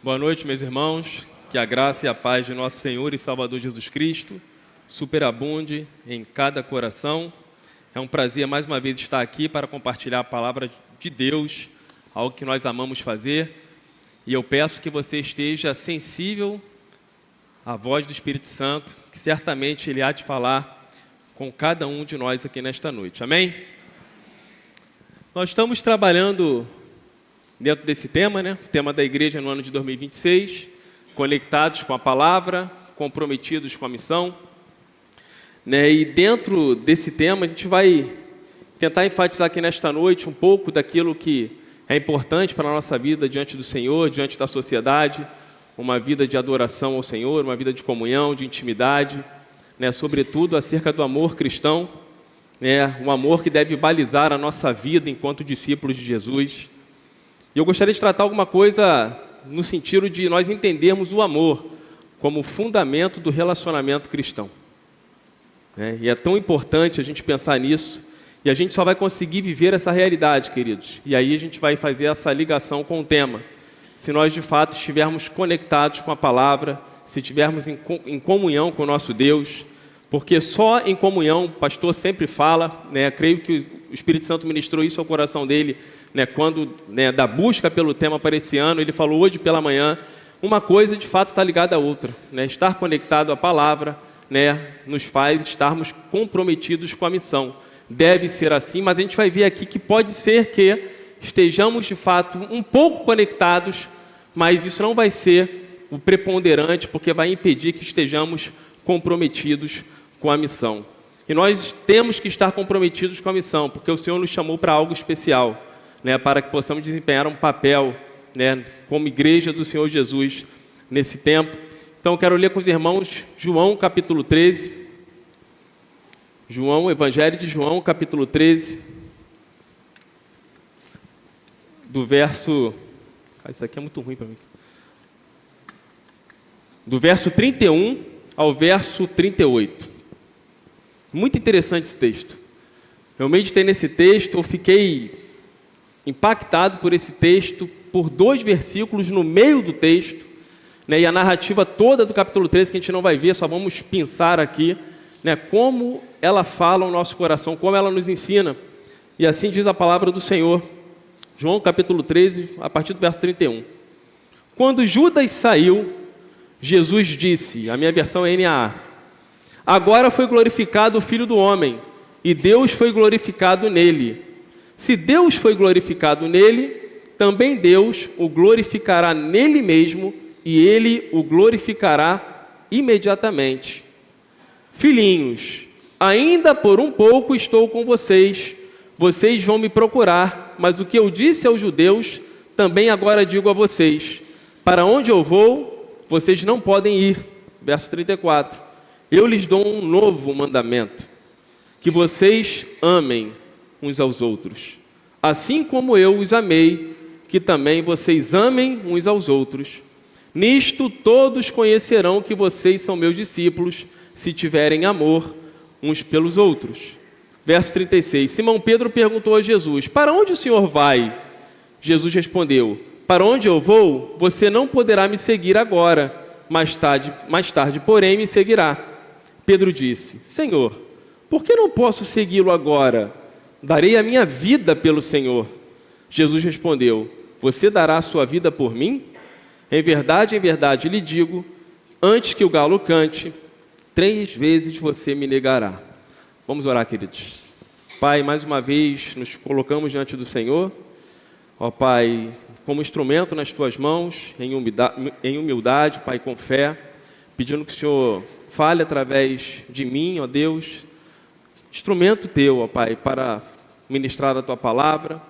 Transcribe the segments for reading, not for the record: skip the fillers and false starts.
Boa noite, meus irmãos. Que a graça e a paz de nosso Senhor e Salvador Jesus Cristo superabunde em cada coração. É um prazer mais uma vez estar aqui para compartilhar a palavra de Deus, algo que nós amamos fazer. E eu peço que você esteja sensível à voz do Espírito Santo, que certamente Ele há de falar com cada um de nós aqui nesta noite. Amém? Nós estamos trabalhando dentro desse tema, o tema da igreja no ano de 2026, conectados com a palavra, comprometidos com a missão. E dentro desse tema a gente vai tentar enfatizar aqui nesta noite um pouco daquilo que é importante para a nossa vida diante do Senhor, diante da sociedade, uma vida de adoração ao Senhor, uma vida de comunhão, de intimidade, sobretudo acerca do amor cristão, um amor que deve balizar a nossa vida enquanto discípulos de Jesus. E eu gostaria de tratar alguma coisa no sentido de nós entendermos o amor como fundamento do relacionamento cristão. E é tão importante a gente pensar nisso, e a gente só vai conseguir viver essa realidade, queridos. E aí a gente vai fazer essa ligação com o tema. Se nós de fato estivermos conectados com a palavra, se estivermos em comunhão com o nosso Deus, porque só em comunhão, o pastor sempre fala, creio que o Espírito Santo ministrou isso ao coração dele, quando da busca pelo tema para esse ano, ele falou hoje pela manhã, uma coisa de fato está ligada à outra, estar conectado à palavra, nos faz estarmos comprometidos com a missão. Deve ser assim, mas a gente vai ver aqui que pode ser que estejamos de fato um pouco conectados, mas isso não vai ser o preponderante, porque vai impedir que estejamos comprometidos com a missão. E nós temos que estar comprometidos com a missão, porque o Senhor nos chamou para algo especial, para que possamos desempenhar um papel, como igreja do Senhor Jesus nesse tempo. Então eu quero ler com os irmãos João capítulo 13, Evangelho de João capítulo 13, do verso... isso aqui é muito ruim para mim. Do verso 31 ao verso 38. Muito interessante esse texto. Eu meditei nesse texto, eu fiquei impactado por esse texto, por 2 versículos no meio do texto, e a narrativa toda do capítulo 13, que a gente não vai ver, só vamos pensar aqui, como ela fala ao nosso coração, como ela nos ensina. E assim diz a palavra do Senhor, João capítulo 13, a partir do verso 31. Quando Judas saiu, Jesus disse, a minha versão é NAA, agora foi glorificado o Filho do Homem, e Deus foi glorificado nele. Se Deus foi glorificado nele, também Deus o glorificará nele mesmo, e ele o glorificará imediatamente. Filhinhos, ainda por um pouco estou com vocês, vocês vão me procurar, mas o que eu disse aos judeus, também agora digo a vocês, para onde eu vou, vocês não podem ir. Verso 34, eu lhes dou um novo mandamento, que vocês amem uns aos outros, assim como eu os amei, que também vocês amem uns aos outros. Nisto todos conhecerão que vocês são meus discípulos, se tiverem amor uns pelos outros. Verso 36, Simão Pedro perguntou a Jesus, para onde o Senhor vai? Jesus respondeu, para onde eu vou, você não poderá me seguir agora, mais tarde, porém, me seguirá. Pedro disse, Senhor, por que não posso segui-lo agora? Darei a minha vida pelo Senhor. Jesus respondeu, você dará a sua vida por mim? Em verdade lhe digo, antes que o galo cante, 3 vezes você me negará. Vamos orar, queridos. Pai, mais uma vez nos colocamos diante do Senhor, ó Pai, como instrumento nas tuas mãos, em humildade, Pai, com fé, pedindo que o Senhor fale através de mim, ó Deus, instrumento teu, ó Pai, para ministrar a tua palavra,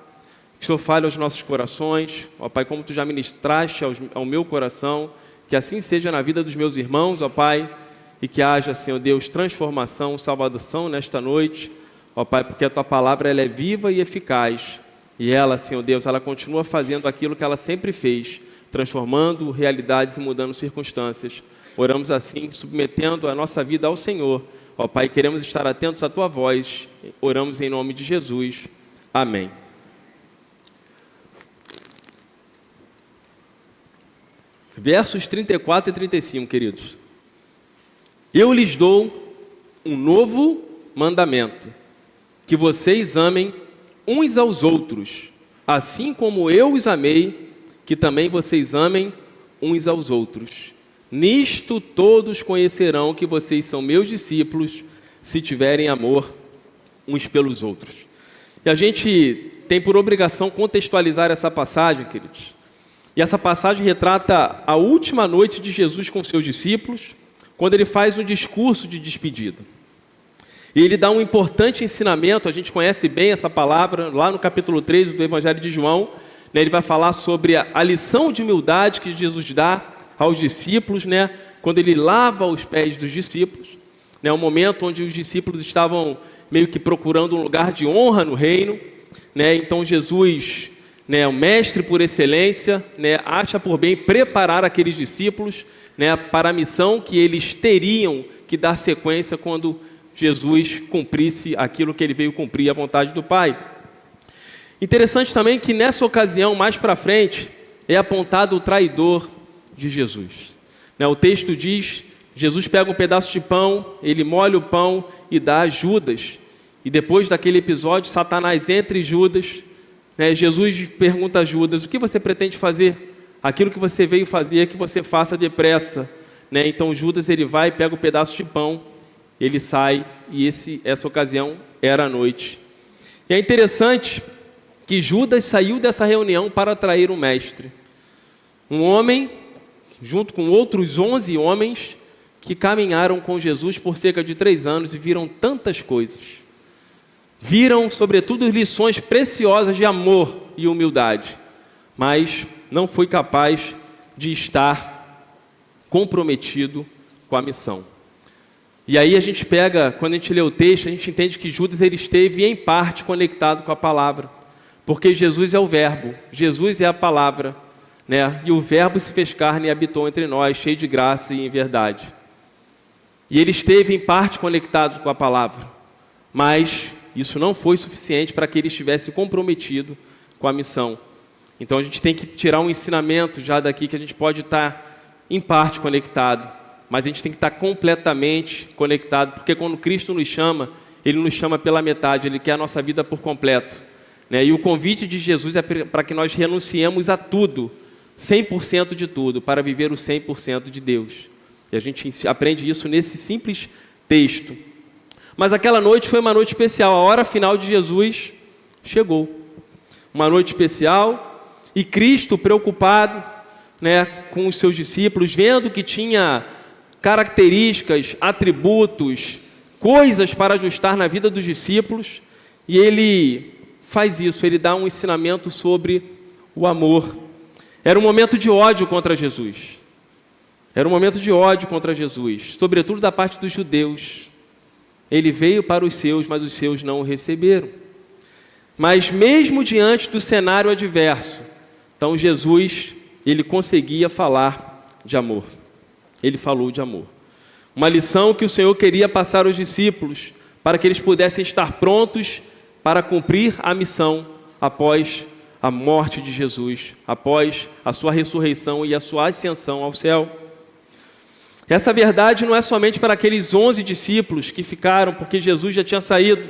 que o Senhor fale aos nossos corações, ó Pai, como tu já ministraste ao meu coração, que assim seja na vida dos meus irmãos, ó Pai, e que haja, Senhor Deus, transformação, salvação nesta noite, ó Pai, porque a tua palavra ela é viva e eficaz, e ela, Senhor Deus, ela continua fazendo aquilo que ela sempre fez, transformando realidades e mudando circunstâncias. Oramos assim, submetendo a nossa vida ao Senhor. Ó Pai, queremos estar atentos à tua voz. Oramos em nome de Jesus. Amém. versos 34 e 35, queridos. Eu lhes dou um novo mandamento, que vocês amem uns aos outros, assim como eu os amei, que também vocês amem uns aos outros. Nisto todos conhecerão que vocês são meus discípulos, se tiverem amor uns pelos outros. E a gente tem por obrigação contextualizar essa passagem, queridos. E essa passagem retrata a última noite de Jesus com seus discípulos, quando ele faz um discurso de despedida. E ele dá um importante ensinamento, a gente conhece bem essa palavra, lá no capítulo 3 do Evangelho de João, né, ele vai falar sobre a lição de humildade que Jesus dá aos discípulos, né, quando ele lava os pés dos discípulos, né, um momento onde os discípulos estavam meio que procurando um lugar de honra no reino, né, então Jesus, né, o mestre por excelência, né, acha por bem preparar aqueles discípulos, né, para a missão que eles teriam que dar sequência quando Jesus cumprisse aquilo que ele veio cumprir, a vontade do Pai. Interessante também que nessa ocasião, mais para frente, é apontado o traidor de Jesus. Né, o texto diz, Jesus pega um pedaço de pão, ele molha o pão e dá a Judas. E depois daquele episódio, Satanás entra em Judas, né, Jesus pergunta a Judas, o que você pretende fazer? Aquilo que você veio fazer, que você faça depressa. Né? Então Judas ele vai, pega o pedaço de pão, ele sai, e essa ocasião era a noite. E é interessante que Judas saiu dessa reunião para atrair o mestre. Um homem, junto com outros 11 homens, que caminharam com Jesus por cerca de 3 anos e viram tantas coisas. Viram, sobretudo, lições preciosas de amor e humildade, mas não foi capaz de estar comprometido com a missão. E aí a gente pega, quando a gente lê o texto, a gente entende que Judas ele esteve em parte conectado com a palavra, porque Jesus é o verbo, Jesus é a palavra, né? E o verbo se fez carne e habitou entre nós, cheio de graça e em verdade. E ele esteve em parte conectado com a palavra, mas isso não foi suficiente para que ele estivesse comprometido com a missão. Então a gente tem que tirar um ensinamento já daqui, que a gente pode estar em parte conectado, mas a gente tem que estar completamente conectado, porque quando Cristo nos chama, Ele nos chama pela metade, Ele quer a nossa vida por completo. Né? E o convite de Jesus é para que nós renunciemos a tudo, 100% de tudo, para viver o 100% de Deus. E a gente aprende isso nesse simples texto. Mas aquela noite foi uma noite especial, a hora final de Jesus chegou. Uma noite especial, e Cristo preocupado, né, com os seus discípulos, vendo que tinha características, atributos, coisas para ajustar na vida dos discípulos, e ele faz isso, ele dá um ensinamento sobre o amor. Era um momento de ódio contra Jesus. Era um momento de ódio contra Jesus, sobretudo da parte dos judeus. Ele veio para os seus, mas os seus não o receberam. Mas mesmo diante do cenário adverso, então Jesus, ele conseguia falar de amor. Ele falou de amor. Uma lição que o Senhor queria passar aos discípulos, para que eles pudessem estar prontos para cumprir a missão após a morte de Jesus, após a sua ressurreição e a sua ascensão ao céu. Essa verdade não é somente para aqueles 11 discípulos que ficaram porque Jesus já tinha saído,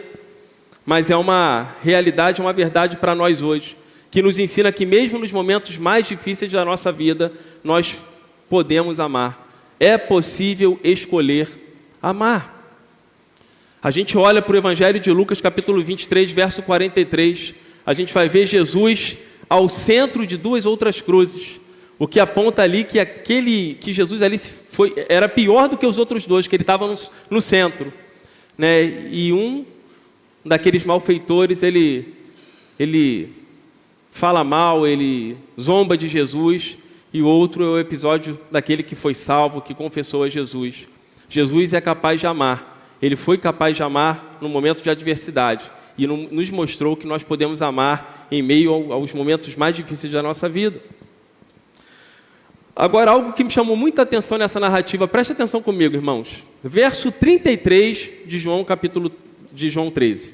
mas é uma realidade, uma verdade para nós hoje, que nos ensina que mesmo nos momentos mais difíceis da nossa vida, nós podemos amar. É possível escolher amar. A gente olha para o Evangelho de Lucas, capítulo 23, verso 43, a gente vai ver Jesus ao centro de 2 outras cruzes, o que aponta ali que Jesus ali era pior do que os outros 2, que ele estava no centro, né? E um daqueles malfeitores, ele fala mal, ele zomba de Jesus, e o outro é o episódio daquele que foi salvo, que confessou a Jesus. Jesus é capaz de amar, ele foi capaz de amar no momento de adversidade, e nos mostrou que nós podemos amar em meio aos momentos mais difíceis da nossa vida. Agora, algo que me chamou muita atenção nessa narrativa, preste atenção comigo, irmãos. Verso 33 de João, capítulo de João 13.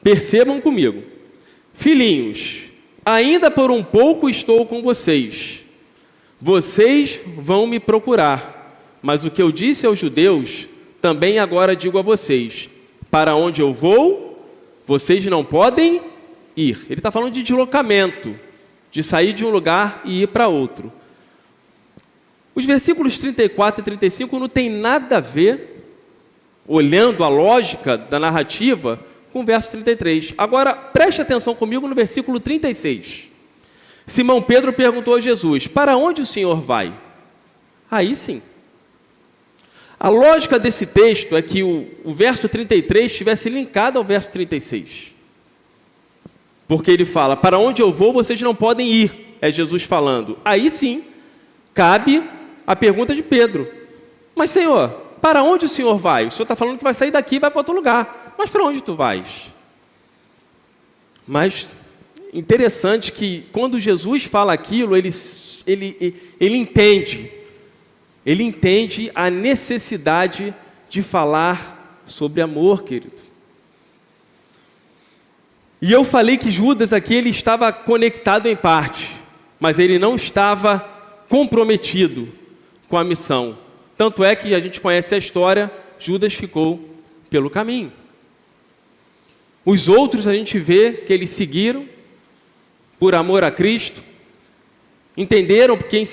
Percebam comigo. Filhinhos, ainda por um pouco estou com vocês. Vocês vão me procurar, mas o que eu disse aos judeus, também agora digo a vocês: para onde eu vou, vocês não podem ir. Ele está falando de deslocamento, de sair de um lugar e ir para outro. Os versículos 34 e 35 não tem nada a ver, olhando a lógica da narrativa, com o verso 33. Agora, preste atenção comigo no versículo 36. Simão Pedro perguntou a Jesus: para onde o Senhor vai? Aí sim. A lógica desse texto é que o verso 33 estivesse linkado ao verso 36. Porque ele fala: para onde eu vou, vocês não podem ir. É Jesus falando. Aí sim, cabe a pergunta de Pedro: mas Senhor, para onde o Senhor vai? O Senhor está falando que vai sair daqui e vai para outro lugar. Mas para onde tu vais? Mas interessante que quando Jesus fala aquilo, ele entende a necessidade de falar sobre amor, querido. E eu falei que Judas aqui ele estava conectado em parte, mas ele não estava comprometido com a missão. Tanto é que a gente conhece a história, Judas ficou pelo caminho. Os outros a gente vê que eles seguiram por amor a Cristo, entenderam porque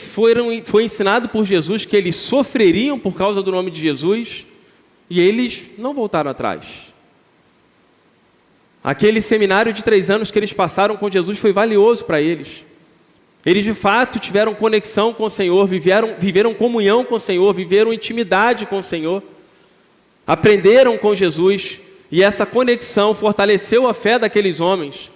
foi ensinado por Jesus que eles sofreriam por causa do nome de Jesus, e eles não voltaram atrás. Aquele seminário de 3 anos que eles passaram com Jesus foi valioso para eles. Eles de fato tiveram conexão com o Senhor, viveram comunhão com o Senhor, viveram intimidade com o Senhor, aprenderam com Jesus, e essa conexão fortaleceu a fé daqueles homens,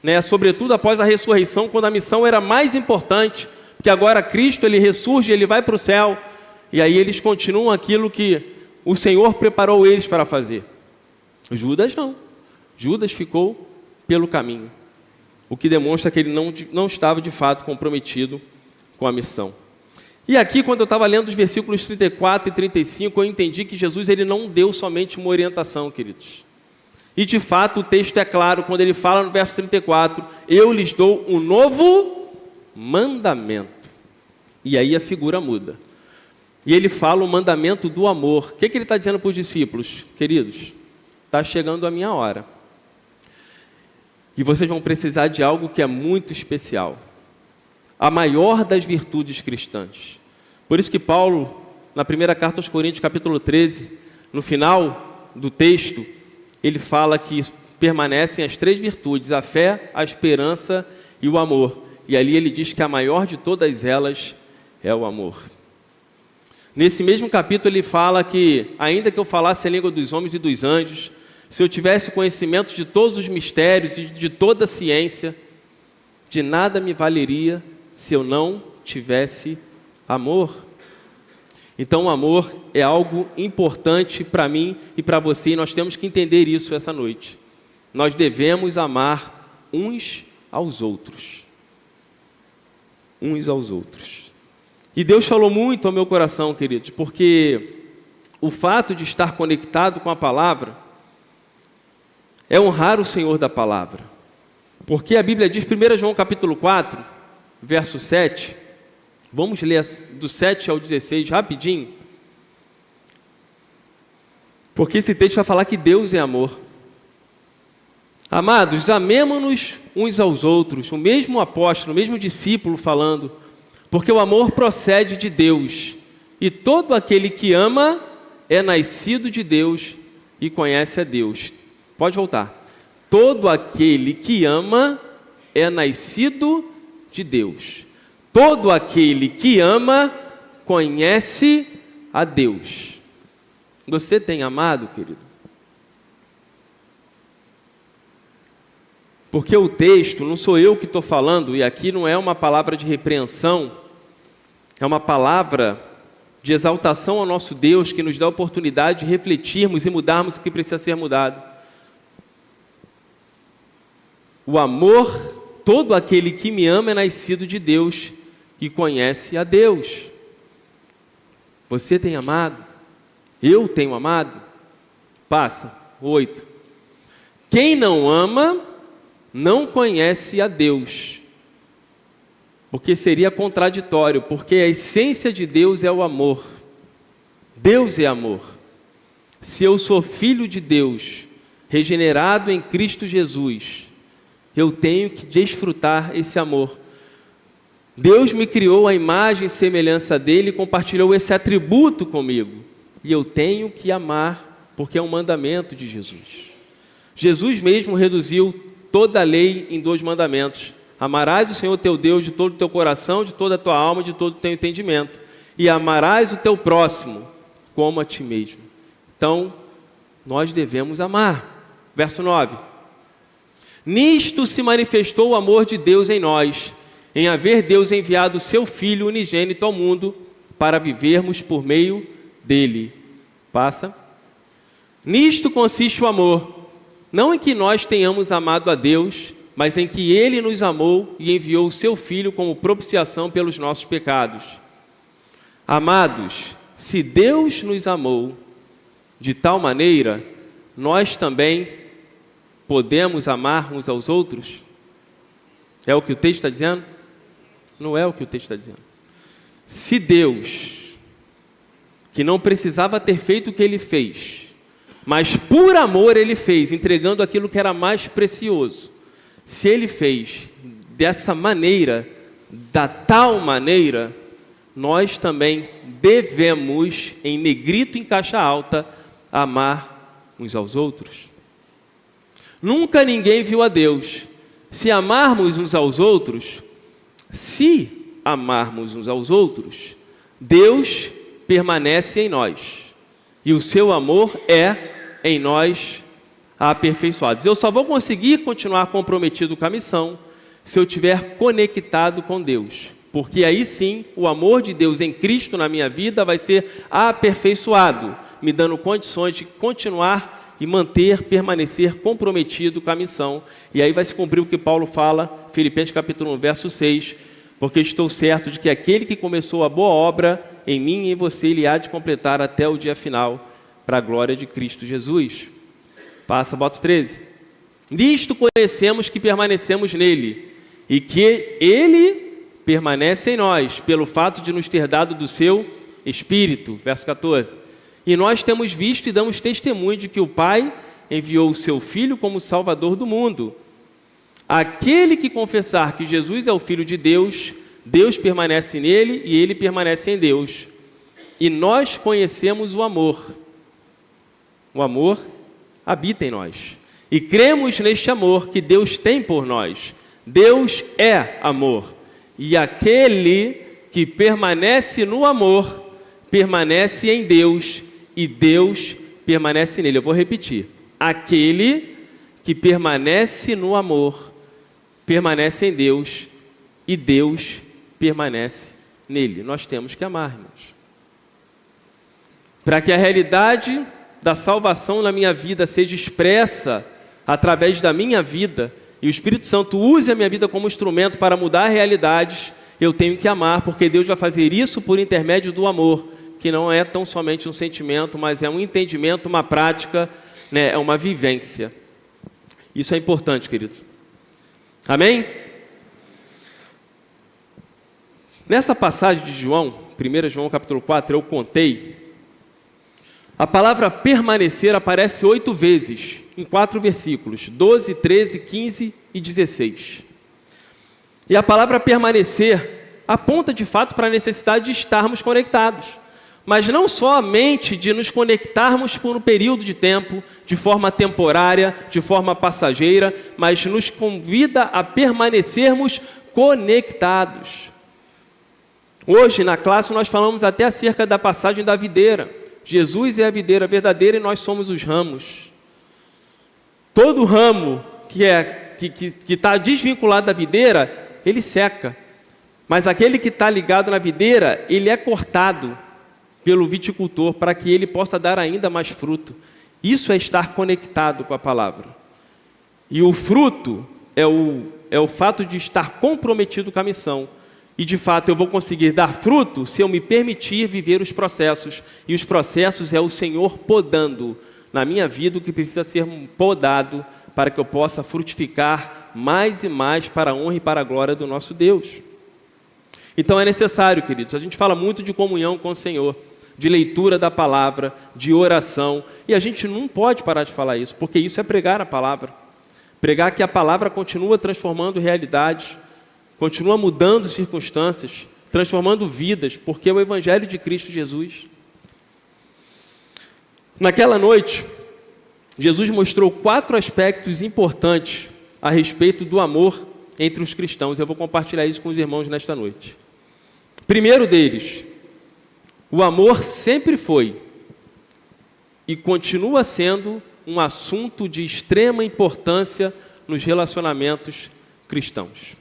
né? Sobretudo após a ressurreição, quando a missão era mais importante, porque agora Cristo ele ressurge, ele vai para o céu, e aí eles continuam aquilo que o Senhor preparou eles para fazer. Judas não. Judas ficou pelo caminho, o que demonstra que ele não estava de fato comprometido com a missão. E aqui, quando eu estava lendo os versículos 34 e 35, eu entendi que Jesus ele não deu somente uma orientação, queridos. E de fato o texto é claro, quando ele fala no verso 34, eu lhes dou um novo mandamento. E aí a figura muda. E ele fala o mandamento do amor. O que ele está dizendo para os discípulos? Queridos, está chegando a minha hora. E vocês vão precisar de algo que é muito especial. A maior das virtudes cristãs. Por isso que Paulo, na primeira carta aos Coríntios, capítulo 13, no final do texto, ele fala que permanecem as 3 virtudes, a fé, a esperança e o amor. E ali ele diz que a maior de todas elas é o amor. Nesse mesmo capítulo ele fala que, ainda que eu falasse a língua dos homens e dos anjos, se eu tivesse conhecimento de todos os mistérios e de toda a ciência, de nada me valeria se eu não tivesse amor. Então o amor é algo importante para mim e para você, e nós temos que entender isso essa noite. Nós devemos amar uns aos outros. Uns aos outros. E Deus falou muito ao meu coração, queridos, porque o fato de estar conectado com a palavra é honrar o Senhor da palavra. Porque a Bíblia diz, 1 João capítulo 4, verso 7, vamos ler do 7 ao 16 rapidinho, porque esse texto vai falar que Deus é amor. Amados, amemo-nos uns aos outros, o mesmo apóstolo, o mesmo discípulo falando, porque o amor procede de Deus, e todo aquele que ama é nascido de Deus e conhece a Deus. Pode voltar. Todo aquele que ama é nascido de Deus. Todo aquele que ama conhece a Deus. Você tem amado, querido? Porque o texto, não sou eu que estou falando, e aqui não é uma palavra de repreensão, é uma palavra de exaltação ao nosso Deus, que nos dá a oportunidade de refletirmos e mudarmos o que precisa ser mudado. O amor, todo aquele que me ama é nascido de Deus e conhece a Deus. Você tem amado? Eu tenho amado? Passa, 8. Quem não ama não conhece a Deus. Porque seria contraditório, porque a essência de Deus é o amor. Deus é amor. Se eu sou filho de Deus, regenerado em Cristo Jesus, eu tenho que desfrutar esse amor. Deus me criou à imagem e semelhança dele e compartilhou esse atributo comigo. E eu tenho que amar, porque é um mandamento de Jesus. Jesus mesmo reduziu toda a lei em 2 mandamentos. Amarás o Senhor teu Deus de todo o teu coração, de toda a tua alma, de todo o teu entendimento. E amarás o teu próximo como a ti mesmo. Então, nós devemos amar. Verso 9. Nisto se manifestou o amor de Deus em nós, em haver Deus enviado o seu Filho unigênito ao mundo, para vivermos por meio dele. Passa. Nisto consiste o amor, não em que nós tenhamos amado a Deus, mas em que ele nos amou e enviou o seu Filho como propiciação pelos nossos pecados. Amados, se Deus nos amou de tal maneira, nós também podemos amar uns aos outros? É o que o texto está dizendo? Não é o que o texto está dizendo. Se Deus, que não precisava ter feito o que ele fez, mas por amor ele fez, entregando aquilo que era mais precioso, se ele fez dessa maneira, da tal maneira, nós também devemos, em negrito em caixa alta, amar uns aos outros. Nunca ninguém viu a Deus. Se amarmos uns aos outros, Deus permanece em nós. E o seu amor é em nós aperfeiçoado. Eu só vou conseguir continuar comprometido com a missão se eu estiver conectado com Deus. Porque aí sim, o amor de Deus em Cristo na minha vida vai ser aperfeiçoado, me dando condições de continuar e permanecer comprometido com a missão. E aí vai se cumprir o que Paulo fala, Filipenses capítulo 1, verso 6, porque estou certo de que aquele que começou a boa obra em mim e em você, ele há de completar até o dia final, para a glória de Cristo Jesus. Passa, bota 13. Nisto conhecemos que permanecemos nele, e que ele permanece em nós, pelo fato de nos ter dado do seu Espírito. Verso 14. E nós temos visto e damos testemunho de que o Pai enviou o seu Filho como Salvador do mundo. Aquele que confessar que Jesus é o Filho de Deus, Deus permanece nele e ele permanece em Deus. E nós conhecemos o amor. O amor habita em nós. E cremos neste amor que Deus tem por nós. Deus é amor. E aquele que permanece no amor, permanece em Deus e Deus permanece nele. Eu vou repetir. Aquele que permanece no amor, permanece em Deus e Deus permanece nele. Nós temos que amar, irmãos. Para que a realidade da salvação na minha vida seja expressa através da minha vida e o Espírito Santo use a minha vida como instrumento para mudar realidades, eu tenho que amar, porque Deus vai fazer isso por intermédio do amor, que não é tão somente um sentimento, mas é um entendimento, uma prática, né, é uma vivência. Isso é importante, querido. Amém? Nessa passagem de João, 1 João capítulo 4, eu contei, a palavra permanecer aparece 8 vezes, em 4 versículos, 12, 13, 15 e 16. E a palavra permanecer aponta de fato para a necessidade de estarmos conectados. Mas não somente de nos conectarmos por um período de tempo, de forma temporária, de forma passageira, mas nos convida a permanecermos conectados. Hoje, na classe, nós falamos até acerca da passagem da videira. Jesus é a videira verdadeira e nós somos os ramos. Todo ramo que está desvinculado da videira, ele seca. Mas aquele que está ligado na videira, ele é cortado pelo viticultor para que ele possa dar ainda mais fruto. Isso é estar conectado com a palavra. E o fruto é o fato de estar comprometido com a missão. E, de fato, eu vou conseguir dar fruto se eu me permitir viver os processos. E os processos é o Senhor podando na minha vida o que precisa ser podado para que eu possa frutificar mais e mais para a honra e para a glória do nosso Deus. Então é necessário, queridos, a gente fala muito de comunhão com o Senhor, de leitura da palavra, de oração, e a gente não pode parar de falar isso, porque isso é pregar a palavra. Pregar que a palavra continua transformando realidades, continua mudando circunstâncias, transformando vidas, porque é o Evangelho de Cristo Jesus. Naquela noite, Jesus mostrou 4 aspectos importantes a respeito do amor entre os cristãos. Eu vou compartilhar isso com os irmãos nesta noite. Primeiro deles, o amor sempre foi e continua sendo um assunto de extrema importância nos relacionamentos cristãos.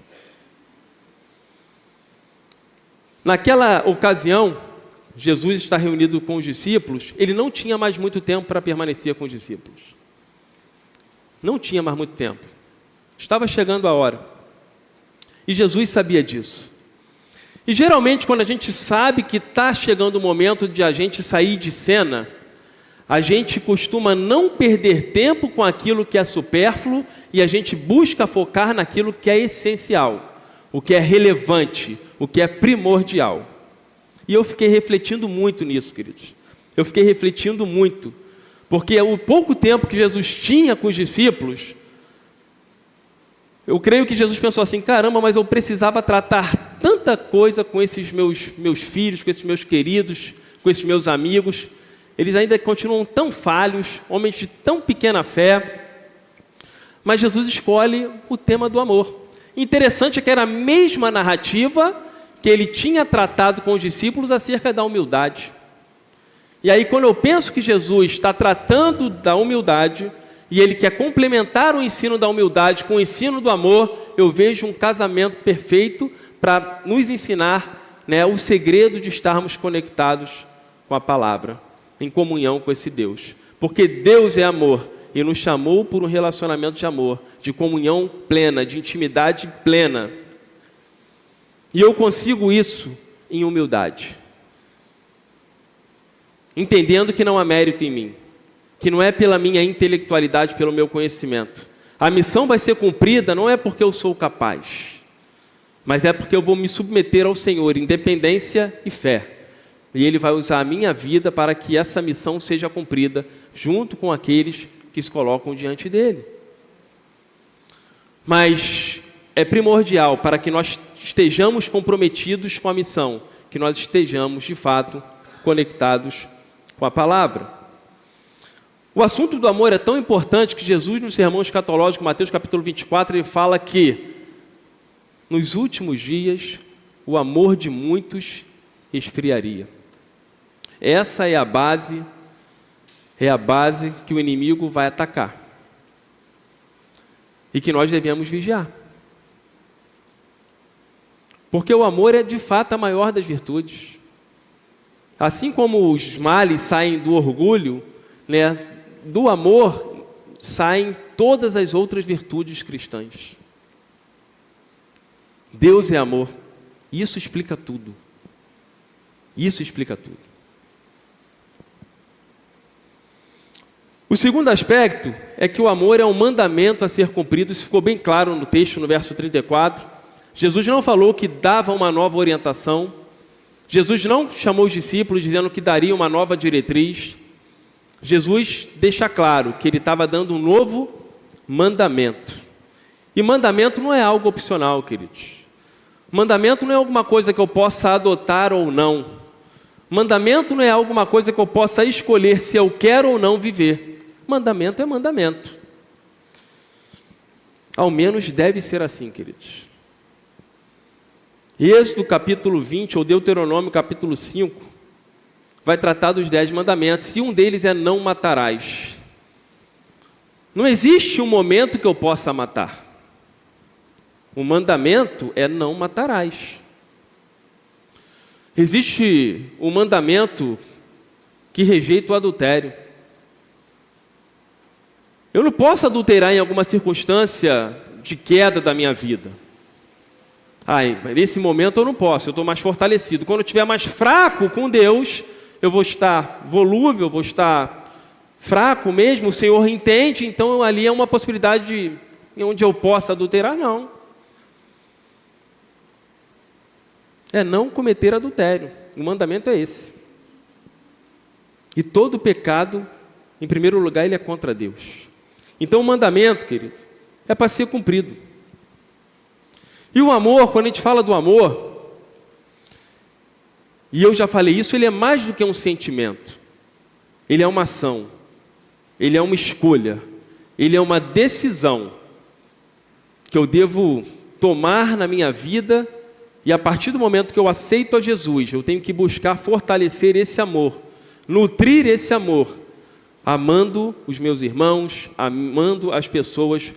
Naquela ocasião, Jesus está reunido com os discípulos, ele não tinha mais muito tempo para permanecer com os discípulos. Não tinha mais muito tempo. Estava chegando a hora. E Jesus sabia disso. E geralmente, quando a gente sabe que está chegando o momento de a gente sair de cena, a gente costuma não perder tempo com aquilo que é supérfluo e a gente busca focar naquilo que é essencial, o que é relevante, o que é primordial. E eu fiquei refletindo muito nisso, queridos. Eu fiquei refletindo muito, porque o pouco tempo que Jesus tinha com os discípulos, eu creio que Jesus pensou assim, caramba, mas eu precisava tratar tanta coisa com esses meus filhos, com esses meus queridos, com esses meus amigos. Eles ainda continuam tão falhos, homens de tão pequena fé. Mas Jesus escolhe o tema do amor. Interessante é que era a mesma narrativa que ele tinha tratado com os discípulos acerca da humildade. E aí, quando eu penso que Jesus está tratando da humildade e ele quer complementar o ensino da humildade com o ensino do amor, eu vejo um casamento perfeito para nos ensinar, né, o segredo de estarmos conectados com a palavra, em comunhão com esse Deus. Porque Deus é amor e nos chamou por um relacionamento de amor, de comunhão plena, de intimidade plena. E eu consigo isso em humildade. Entendendo que não há mérito em mim, que não é pela minha intelectualidade, pelo meu conhecimento. A missão vai ser cumprida não é porque eu sou capaz, mas é porque eu vou me submeter ao Senhor, independência e fé. E Ele vai usar a minha vida para que essa missão seja cumprida junto com aqueles que se colocam diante dEle. Mas é primordial para que nós estejamos comprometidos com a missão, que nós estejamos, de fato, conectados com a palavra. O assunto do amor é tão importante que Jesus, no sermão escatológico, Mateus capítulo 24, ele fala que nos últimos dias o amor de muitos esfriaria. Essa é a base que o inimigo vai atacar e que nós devemos vigiar. Porque o amor é de fato a maior das virtudes. Assim como os males saem do orgulho, né, do amor saem todas as outras virtudes cristãs. Deus é amor. Isso explica tudo. Isso explica tudo. O segundo aspecto é que o amor é um mandamento a ser cumprido. Isso ficou bem claro no texto, no verso 34. Jesus não falou que dava uma nova orientação. Jesus não chamou os discípulos dizendo que daria uma nova diretriz. Jesus deixa claro que ele estava dando um novo mandamento. E mandamento não é algo opcional, queridos. Mandamento não é alguma coisa que eu possa adotar ou não. Mandamento não é alguma coisa que eu possa escolher se eu quero ou não viver. Mandamento é mandamento. Ao menos deve ser assim, queridos. Êxodo capítulo 20, ou Deuteronômio capítulo 5, vai tratar dos 10 mandamentos, e um deles é não matarás. Não existe um momento que eu possa matar. O mandamento é não matarás. Existe um mandamento que rejeita o adultério. Eu não posso adulterar em alguma circunstância de queda da minha vida. Nesse momento eu não posso, eu estou mais fortalecido. Quando eu estiver mais fraco com Deus, eu vou estar volúvel, vou estar fraco mesmo, o Senhor entende, então ali é uma possibilidade de onde eu possa adulterar, não. É não cometer adultério. O mandamento é esse. E todo pecado, em primeiro lugar, ele é contra Deus. Então o mandamento, querido, é para ser cumprido. E o amor, quando a gente fala do amor, e eu já falei isso, ele é mais do que um sentimento. Ele é uma ação. Ele é uma escolha. Ele é uma decisão que eu devo tomar na minha vida. E a partir do momento que eu aceito a Jesus, eu tenho que buscar fortalecer esse amor, nutrir esse amor, amando os meus irmãos, amando as pessoas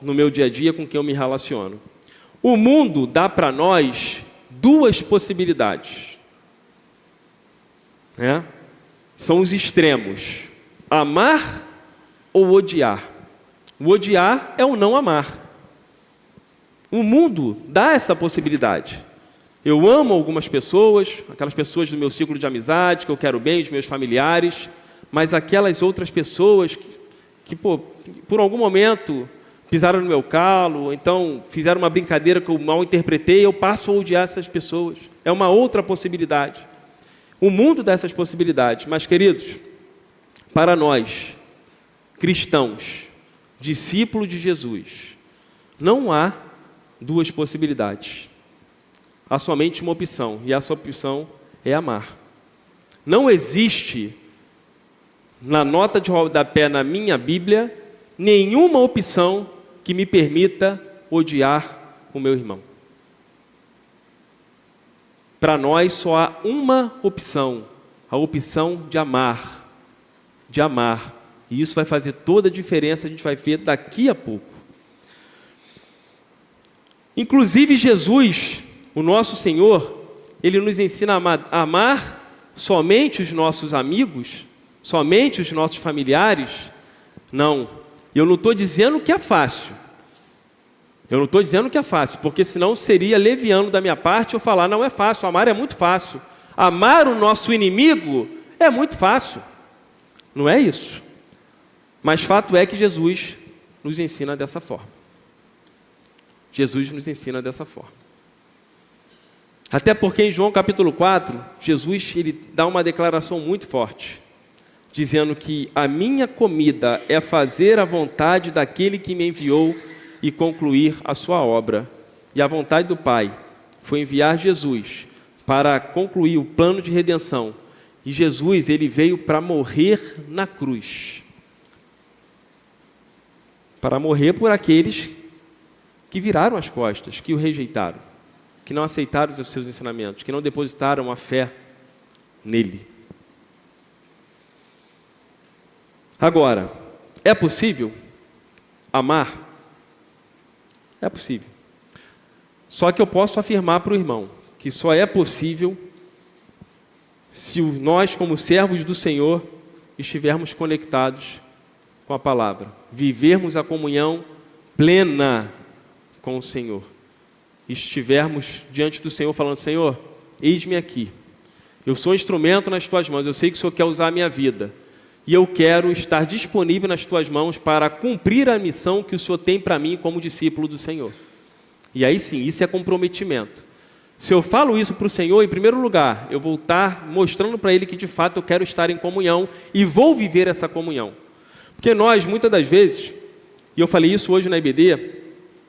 no meu dia a dia com quem eu me relaciono. O mundo dá para nós duas possibilidades. São os extremos: amar ou odiar. O odiar é o não amar. O mundo dá essa possibilidade. Eu amo algumas pessoas, aquelas pessoas do meu círculo de amizade, que eu quero bem, os meus familiares, mas aquelas outras pessoas que por algum momento pisaram no meu calo, ou então fizeram uma brincadeira que eu mal interpretei, eu passo a odiar essas pessoas. É uma outra possibilidade. O mundo dá essas possibilidades, mas, queridos, para nós, cristãos, discípulos de Jesus, não há duas possibilidades. Há somente uma opção, e essa opção é amar. Não existe, na nota de rodapé na minha Bíblia, nenhuma opção que me permita odiar o meu irmão. Para nós só há uma opção, a opção de amar. De amar. E isso vai fazer toda a diferença, a gente vai ver daqui a pouco. Inclusive Jesus, o nosso Senhor, Ele nos ensina a amar somente os nossos amigos, somente os nossos familiares. Não, eu não estou dizendo que é fácil. Eu não estou dizendo que é fácil, porque senão seria leviano da minha parte eu falar, não é fácil, amar é muito fácil. Amar o nosso inimigo é muito fácil. Não é isso. Mas fato é que Jesus nos ensina dessa forma. Jesus nos ensina dessa forma. Até porque em João capítulo 4, Jesus ele dá uma declaração muito forte, dizendo que a minha comida é fazer a vontade daquele que me enviou e concluir a sua obra. E a vontade do Pai foi enviar Jesus para concluir o plano de redenção. E Jesus, ele veio para morrer na cruz. Para morrer por aqueles que viraram as costas, que o rejeitaram, que não aceitaram os seus ensinamentos, que não depositaram a fé nele. Agora, é possível amar? É possível. Só que eu posso afirmar para o irmão que só é possível se nós, como servos do Senhor, estivermos conectados com a palavra, vivermos a comunhão plena com o Senhor, estivermos diante do Senhor falando, Senhor, eis-me aqui, eu sou um instrumento nas tuas mãos, eu sei que o Senhor quer usar a minha vida, e eu quero estar disponível nas tuas mãos para cumprir a missão que o Senhor tem para mim como discípulo do Senhor. E aí sim, isso é comprometimento. Se eu falo isso para o Senhor, em primeiro lugar, eu vou estar mostrando para Ele que de fato eu quero estar em comunhão e vou viver essa comunhão. Porque nós, muitas das vezes, e eu falei isso hoje na IBD,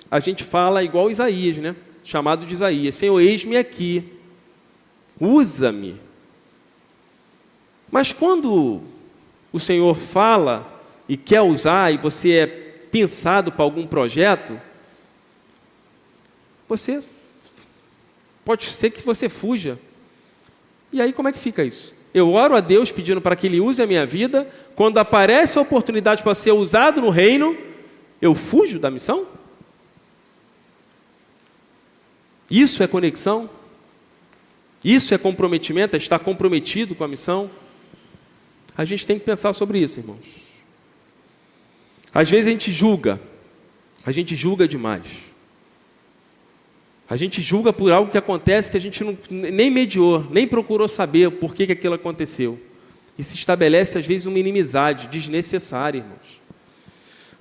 a gente fala igual Isaías, né? Chamado de Isaías, Senhor, eis-me aqui, usa-me. Mas quando o Senhor fala e quer usar, e você é pensado para algum projeto, pode ser que você fuja. E aí como é que fica isso? Eu oro a Deus pedindo para que Ele use a minha vida, quando aparece a oportunidade para ser usado no reino, eu fujo da missão? Isso é conexão? Isso é comprometimento? É estar comprometido com a missão? A gente tem que pensar sobre isso, irmãos. Às vezes a gente julga demais. A gente julga por algo que acontece que a gente nem mediou, nem procurou saber por que aquilo aconteceu. E se estabelece, às vezes, uma inimizade desnecessária, irmãos.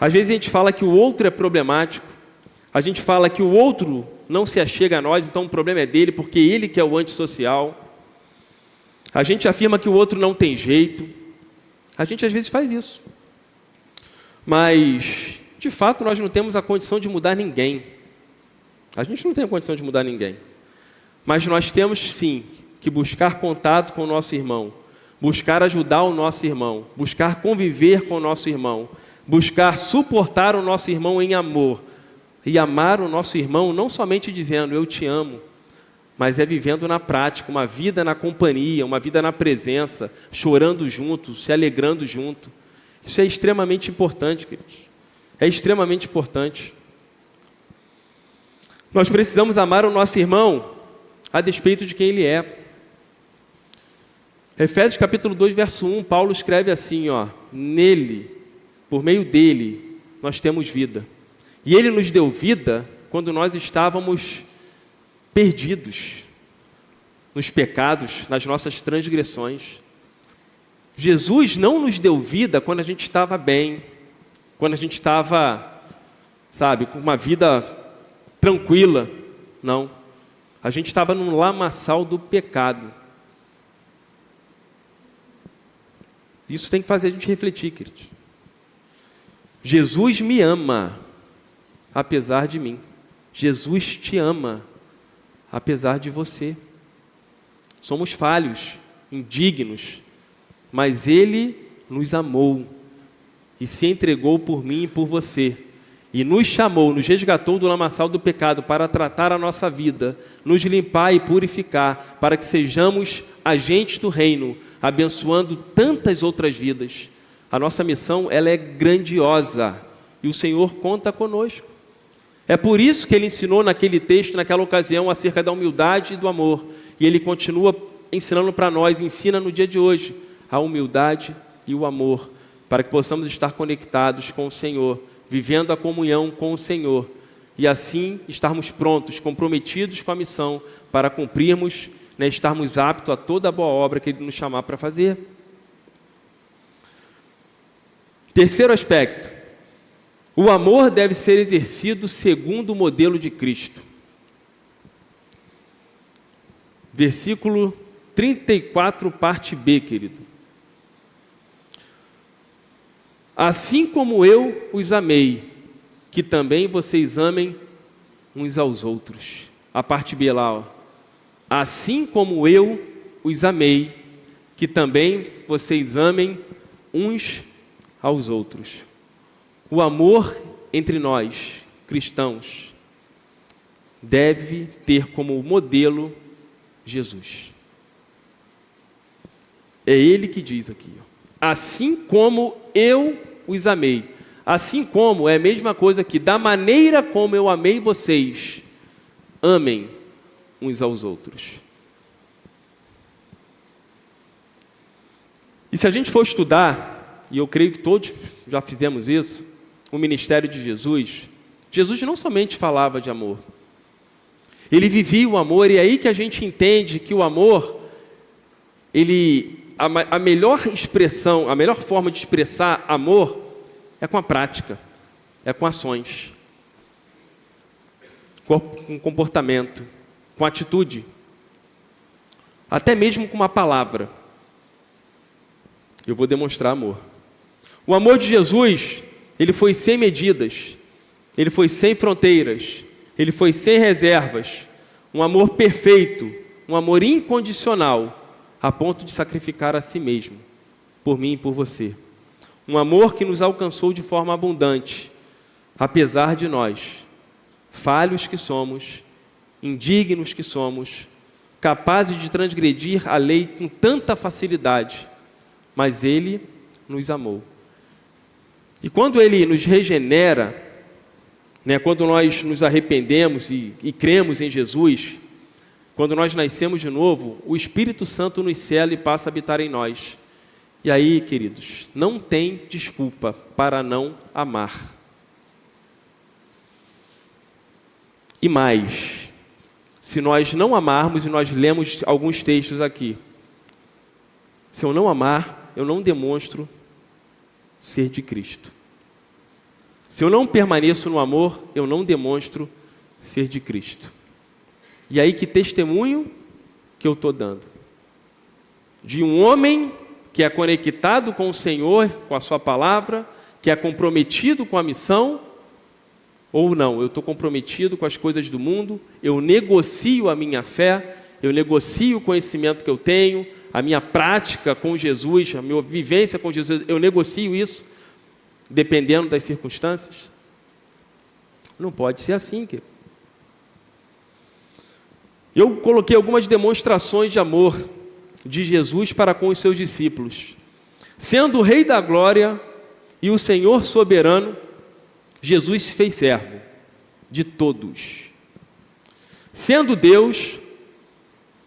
Às vezes a gente fala que o outro é problemático, a gente fala que o outro não se achega a nós, então o problema é dele, porque ele que é o antissocial. A gente afirma que o outro não tem jeito. A gente às vezes faz isso. Mas, de fato, nós não temos a condição de mudar ninguém. A gente não tem a condição de mudar ninguém. Mas nós temos, sim, que buscar contato com o nosso irmão, buscar ajudar o nosso irmão, buscar conviver com o nosso irmão, buscar suportar o nosso irmão em amor e amar o nosso irmão não somente dizendo eu te amo, mas é vivendo na prática, uma vida na companhia, uma vida na presença, chorando junto, se alegrando junto. Isso é extremamente importante, queridos. É extremamente importante. Nós precisamos amar o nosso irmão a despeito de quem ele é. Efésios capítulo 2, verso 1, Paulo escreve assim, nele, por meio dele, nós temos vida. E ele nos deu vida quando nós estávamos perdidos nos pecados, nas nossas transgressões. Jesus não nos deu vida quando a gente estava bem, quando a gente estava, com uma vida tranquila. Não. A gente estava num lamaçal do pecado. Isso tem que fazer a gente refletir, queridos. Jesus me ama, apesar de mim. Jesus te ama, apesar de você. Somos falhos, indignos, mas Ele nos amou e se entregou por mim e por você. E nos chamou, nos resgatou do lamaçal do pecado para tratar a nossa vida, nos limpar e purificar, para que sejamos agentes do reino, abençoando tantas outras vidas. A nossa missão, ela é grandiosa e o Senhor conta conosco. É por isso que Ele ensinou naquele texto, naquela ocasião, acerca da humildade e do amor. E Ele continua ensinando para nós, ensina no dia de hoje, a humildade e o amor, para que possamos estar conectados com o Senhor, vivendo a comunhão com o Senhor, e assim estarmos prontos, comprometidos com a missão, para cumprirmos, estarmos aptos a toda a boa obra que Ele nos chamar para fazer. Terceiro aspecto, o amor deve ser exercido segundo o modelo de Cristo. Versículo 34, parte B, querido. Assim como eu os amei, que também vocês amem uns aos outros. A parte B lá, Assim como eu os amei, que também vocês amem uns aos outros. O amor entre nós, cristãos, deve ter como modelo Jesus. É Ele que diz aqui, assim como eu os amei. Assim como é a mesma coisa que da maneira como eu amei vocês, amem uns aos outros. E se a gente for estudar, e eu creio que todos já fizemos isso, o ministério de Jesus, Jesus não somente falava de amor, Ele vivia o amor, e é aí que a gente entende que o amor, a melhor expressão, a melhor forma de expressar amor é com a prática, é com ações, com comportamento, com atitude, até mesmo com uma palavra. Eu vou demonstrar amor. O amor de Jesus, Ele foi sem medidas, Ele foi sem fronteiras, Ele foi sem reservas, um amor perfeito, um amor incondicional, a ponto de sacrificar a si mesmo, por mim e por você. Um amor que nos alcançou de forma abundante, apesar de nós, falhos que somos, indignos que somos, capazes de transgredir a lei com tanta facilidade, mas Ele nos amou. E quando Ele nos regenera, quando nós nos arrependemos e cremos em Jesus, quando nós nascemos de novo, o Espírito Santo nos cela e passa a habitar em nós. E aí, queridos, não tem desculpa para não amar. E mais, se nós não amarmos, e nós lemos alguns textos aqui, se eu não amar, eu não demonstro ser de Cristo. Se eu não permaneço no amor, eu não demonstro ser de Cristo. E aí que testemunho que eu estou dando? De um homem que é conectado com o Senhor, com a sua palavra, que é comprometido com a missão, ou não, eu estou comprometido com as coisas do mundo, eu negocio a minha fé, eu negocio o conhecimento que eu tenho, a minha prática com Jesus, a minha vivência com Jesus, eu negocio isso, dependendo das circunstâncias? Não pode ser assim, querido. Eu coloquei algumas demonstrações de amor de Jesus para com os seus discípulos. Sendo o Rei da Glória e o Senhor soberano, Jesus se fez servo de todos. Sendo Deus,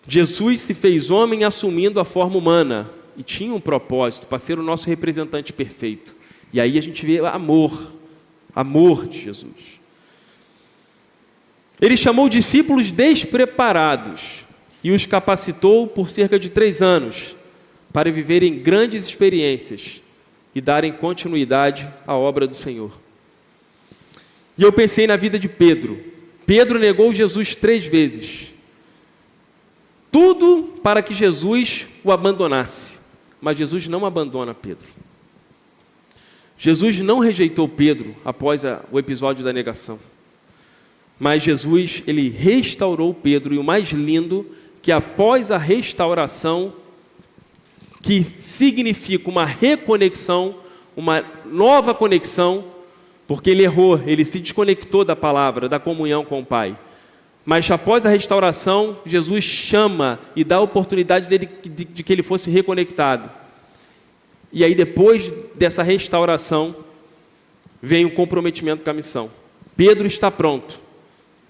Jesus se fez homem assumindo a forma humana e tinha um propósito para ser o nosso representante perfeito. E aí a gente vê amor de Jesus. Ele chamou discípulos despreparados e os capacitou por cerca de 3 anos para viverem grandes experiências e darem continuidade à obra do Senhor. E eu pensei na vida de Pedro. Pedro negou Jesus 3 vezes. Tudo para que Jesus o abandonasse. Mas Jesus não abandona Pedro. Jesus não rejeitou Pedro após o episódio da negação. Mas Jesus, ele restaurou Pedro. E o mais lindo, que após a restauração, que significa uma reconexão, uma nova conexão, porque ele errou, ele se desconectou da palavra, da comunhão com o Pai. Mas após a restauração, Jesus chama e dá a oportunidade de que ele fosse reconectado. E aí depois dessa restauração, vem o comprometimento com a missão. Pedro está pronto.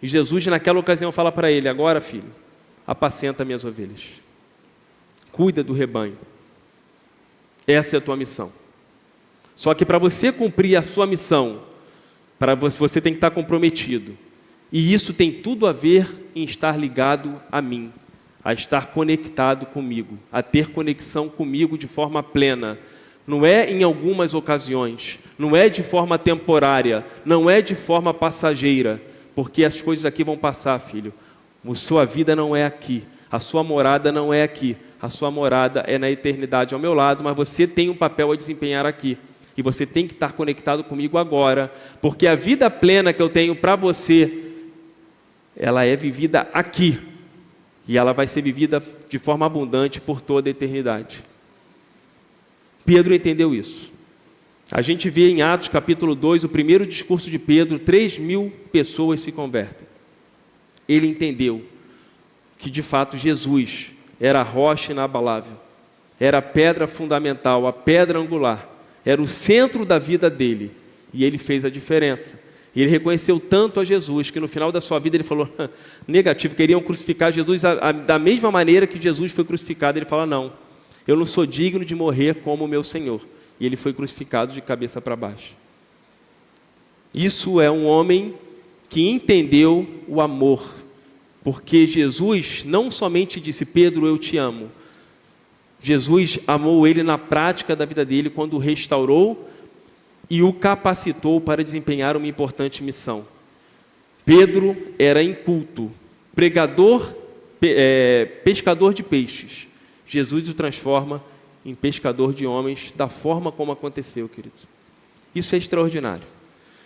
E Jesus naquela ocasião fala para ele: agora, filho, apacenta minhas ovelhas. Cuida do rebanho. Essa é a tua missão. Só que para você cumprir a sua missão, você tem que estar comprometido. E isso tem tudo a ver em estar ligado a mim, a estar conectado comigo, a ter conexão comigo de forma plena. Não é em algumas ocasiões, não é de forma temporária, não é de forma passageira, porque as coisas aqui vão passar, filho. A sua vida não é aqui, a sua morada não é aqui, a sua morada é na eternidade ao meu lado, mas você tem um papel a desempenhar aqui. E você tem que estar conectado comigo agora, porque a vida plena que eu tenho para você, ela é vivida aqui, e ela vai ser vivida de forma abundante por toda a eternidade. Pedro entendeu isso. A gente vê em Atos capítulo 2, o primeiro discurso de Pedro, 3.000 pessoas se convertem. Ele entendeu que de fato Jesus era a rocha inabalável, era a pedra fundamental, a pedra angular, era o centro da vida dele, e ele fez a diferença. E ele reconheceu tanto a Jesus, que no final da sua vida ele falou, negativo, queriam crucificar Jesus da mesma maneira que Jesus foi crucificado. Ele fala, não, eu não sou digno de morrer como o meu Senhor. E ele foi crucificado de cabeça para baixo. Isso é um homem que entendeu o amor, porque Jesus não somente disse, Pedro, eu te amo. Jesus amou ele na prática da vida dele quando o restaurou e o capacitou para desempenhar uma importante missão. Pedro era inculto, pregador, pescador de peixes. Jesus o transforma em pescador de homens da forma como aconteceu, querido. Isso é extraordinário.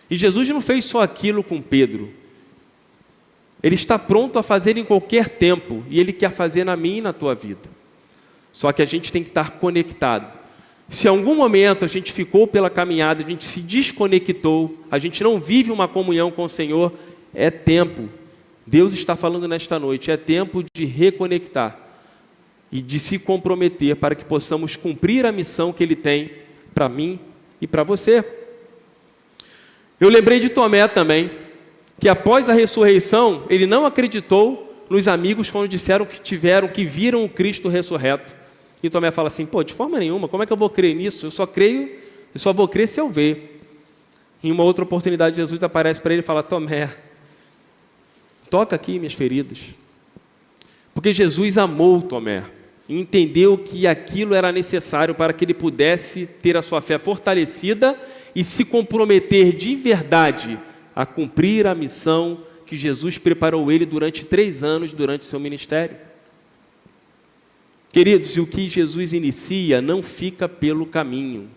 E Jesus não fez só aquilo com Pedro. Ele está pronto a fazer em qualquer tempo e Ele quer fazer na minha e na tua vida. Só que a gente tem que estar conectado. Se em algum momento a gente ficou pela caminhada, a gente se desconectou, a gente não vive uma comunhão com o Senhor, é tempo. Deus está falando nesta noite, é tempo de reconectar e de se comprometer para que possamos cumprir a missão que Ele tem para mim e para você. Eu lembrei de Tomé também, que após a ressurreição, ele não acreditou nos amigos quando disseram que viram o Cristo ressurreto. E Tomé fala assim, de forma nenhuma, como é que eu vou crer nisso? Eu só vou crer se eu ver. Em uma outra oportunidade, Jesus aparece para ele e fala, Tomé, toca aqui minhas feridas. Porque Jesus amou Tomé e entendeu que aquilo era necessário para que ele pudesse ter a sua fé fortalecida e se comprometer de verdade a cumprir a missão que Jesus preparou ele durante 3 anos durante seu ministério. Queridos, e o que Jesus inicia não fica pelo caminho.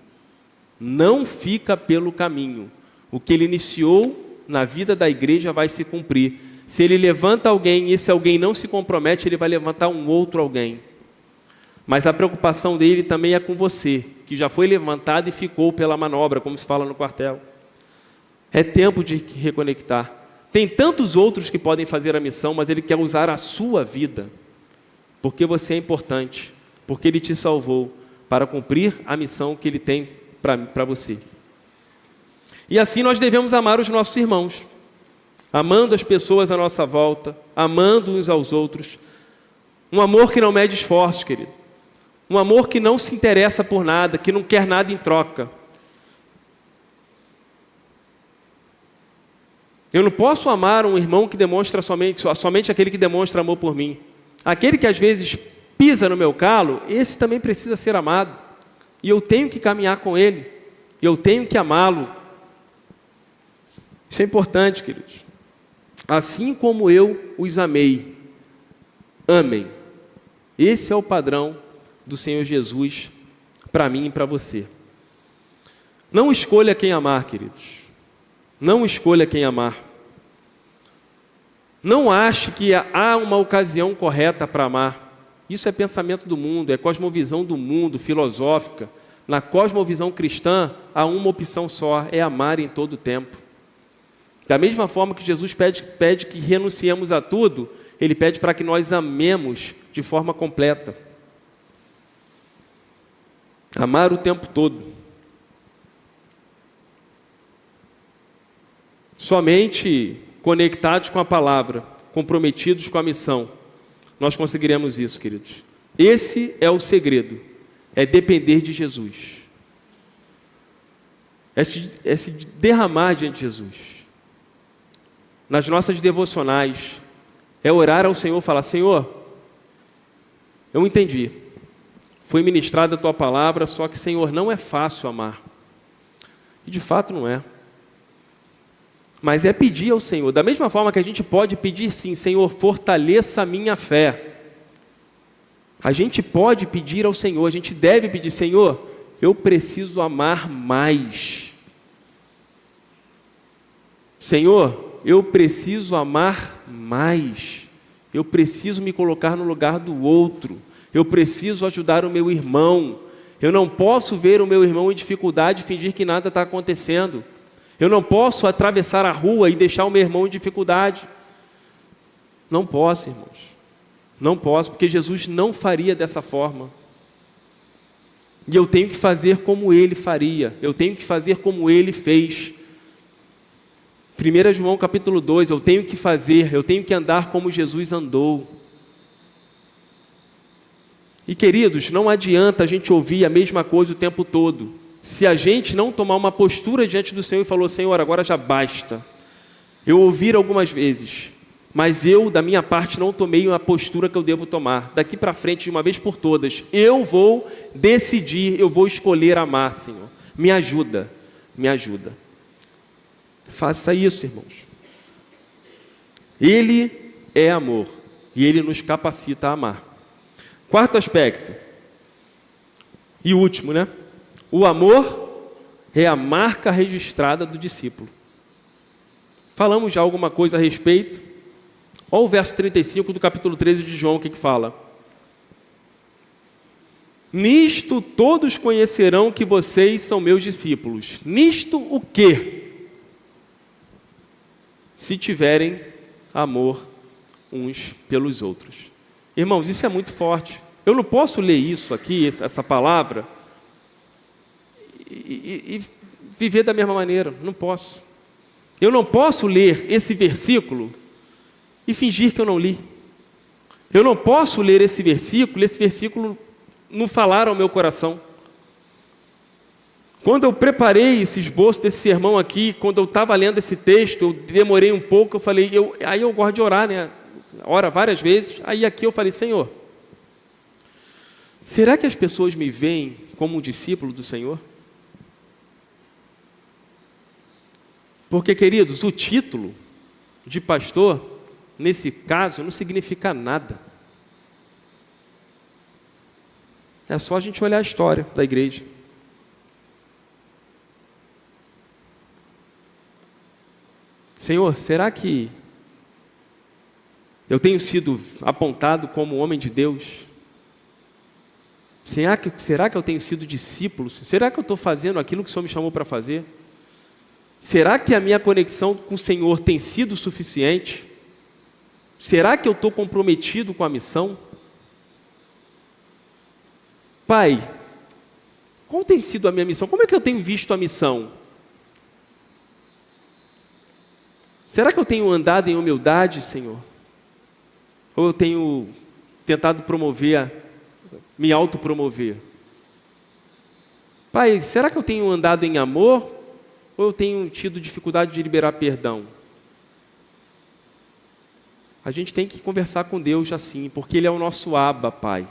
Não fica pelo caminho. O que ele iniciou na vida da igreja vai se cumprir. Se ele levanta alguém e esse alguém não se compromete, ele vai levantar um outro alguém. Mas a preocupação dele também é com você, que já foi levantado e ficou pela manobra, como se fala no quartel. É tempo de reconectar. Tem tantos outros que podem fazer a missão, mas ele quer usar a sua vida, porque você é importante, porque ele te salvou para cumprir a missão que ele tem para você. E assim nós devemos amar os nossos irmãos, amando as pessoas à nossa volta, amando uns aos outros. Um amor que não mede esforços, querido. Um amor que não se interessa por nada, que não quer nada em troca. Eu não posso amar um irmão que demonstra somente aquele que demonstra amor por mim. Aquele que às vezes pisa no meu calo, esse também precisa ser amado. E eu tenho que caminhar com ele. Eu tenho que amá-lo. Isso é importante, queridos. Assim como eu os amei, amem. Esse é o padrão do Senhor Jesus para mim e para você. Não escolha quem amar, queridos. Não escolha quem amar. Não ache que há uma ocasião correta para amar. Isso é pensamento do mundo, é cosmovisão do mundo, filosófica. Na cosmovisão cristã, há uma opção só, é amar em todo o tempo. Da mesma forma que Jesus pede que renunciemos a tudo, Ele pede para que nós amemos de forma completa. Amar o tempo todo. Somente conectados com a palavra, comprometidos com a missão, nós conseguiremos isso, queridos. Esse é o segredo, é depender de Jesus. É se derramar diante de Jesus. Nas nossas devocionais, é orar ao Senhor e falar: Senhor, eu entendi, foi ministrada a Tua palavra, só que, Senhor, não é fácil amar. E de fato não é. Mas é pedir ao Senhor, da mesma forma que a gente pode pedir sim: Senhor, fortaleça a minha fé. A gente pode pedir ao Senhor, a gente deve pedir: Senhor, eu preciso amar mais. Senhor, eu preciso amar mais. Eu preciso me colocar no lugar do outro. Eu preciso ajudar o meu irmão. Eu não posso ver o meu irmão em dificuldade e fingir que nada está acontecendo. Eu não posso atravessar a rua e deixar o meu irmão em dificuldade. Não posso, irmãos. Não posso, porque Jesus não faria dessa forma. E eu tenho que fazer como Ele faria. Eu tenho que fazer como Ele fez. 1 João capítulo 2, eu tenho que andar como Jesus andou. E queridos, não adianta a gente ouvir a mesma coisa o tempo todo. Se a gente não tomar uma postura diante do Senhor e falar: Senhor, agora já basta. Eu ouvi algumas vezes, mas eu, da minha parte, não tomei uma postura que eu devo tomar. Daqui para frente, de uma vez por todas, eu vou decidir, eu vou escolher amar, Senhor. Me ajuda, me ajuda. Faça isso, irmãos. Ele é amor e Ele nos capacita a amar. Quarto aspecto, e último, né? O amor é a marca registrada do discípulo. Falamos já alguma coisa a respeito. Olha o verso 35 do capítulo 13 de João, o que fala? Nisto todos conhecerão que vocês são meus discípulos. Nisto o quê? Se tiverem amor uns pelos outros. Irmãos, isso é muito forte. Eu não posso ler isso aqui, essa palavra, e viver da mesma maneira. Não posso. Eu não posso ler esse versículo e fingir que eu não li. Eu não posso ler esse versículo não falar ao meu coração. Quando eu preparei esse esboço desse sermão aqui, quando eu estava lendo esse texto, eu demorei um pouco, eu falei, aí eu gosto de orar, né? Ora várias vezes, aí aqui eu falei: Senhor, será que as pessoas me veem como um discípulo do Senhor? Porque, queridos, o título de pastor, nesse caso, não significa nada. É só a gente olhar a história da igreja. Senhor, será que eu tenho sido apontado como homem de Deus? Será que eu tenho sido discípulo? Será que eu estou fazendo aquilo que o Senhor me chamou para fazer? Será que a minha conexão com o Senhor tem sido suficiente? Será que eu estou comprometido com a missão? Pai, qual tem sido a minha missão? Como é que eu tenho visto a missão? Será que eu tenho andado em humildade, Senhor? Ou eu tenho tentado me autopromover? Pai, será que eu tenho andado em amor? Ou eu tenho tido dificuldade de liberar perdão? A gente tem que conversar com Deus assim, porque Ele é o nosso Abba, Pai.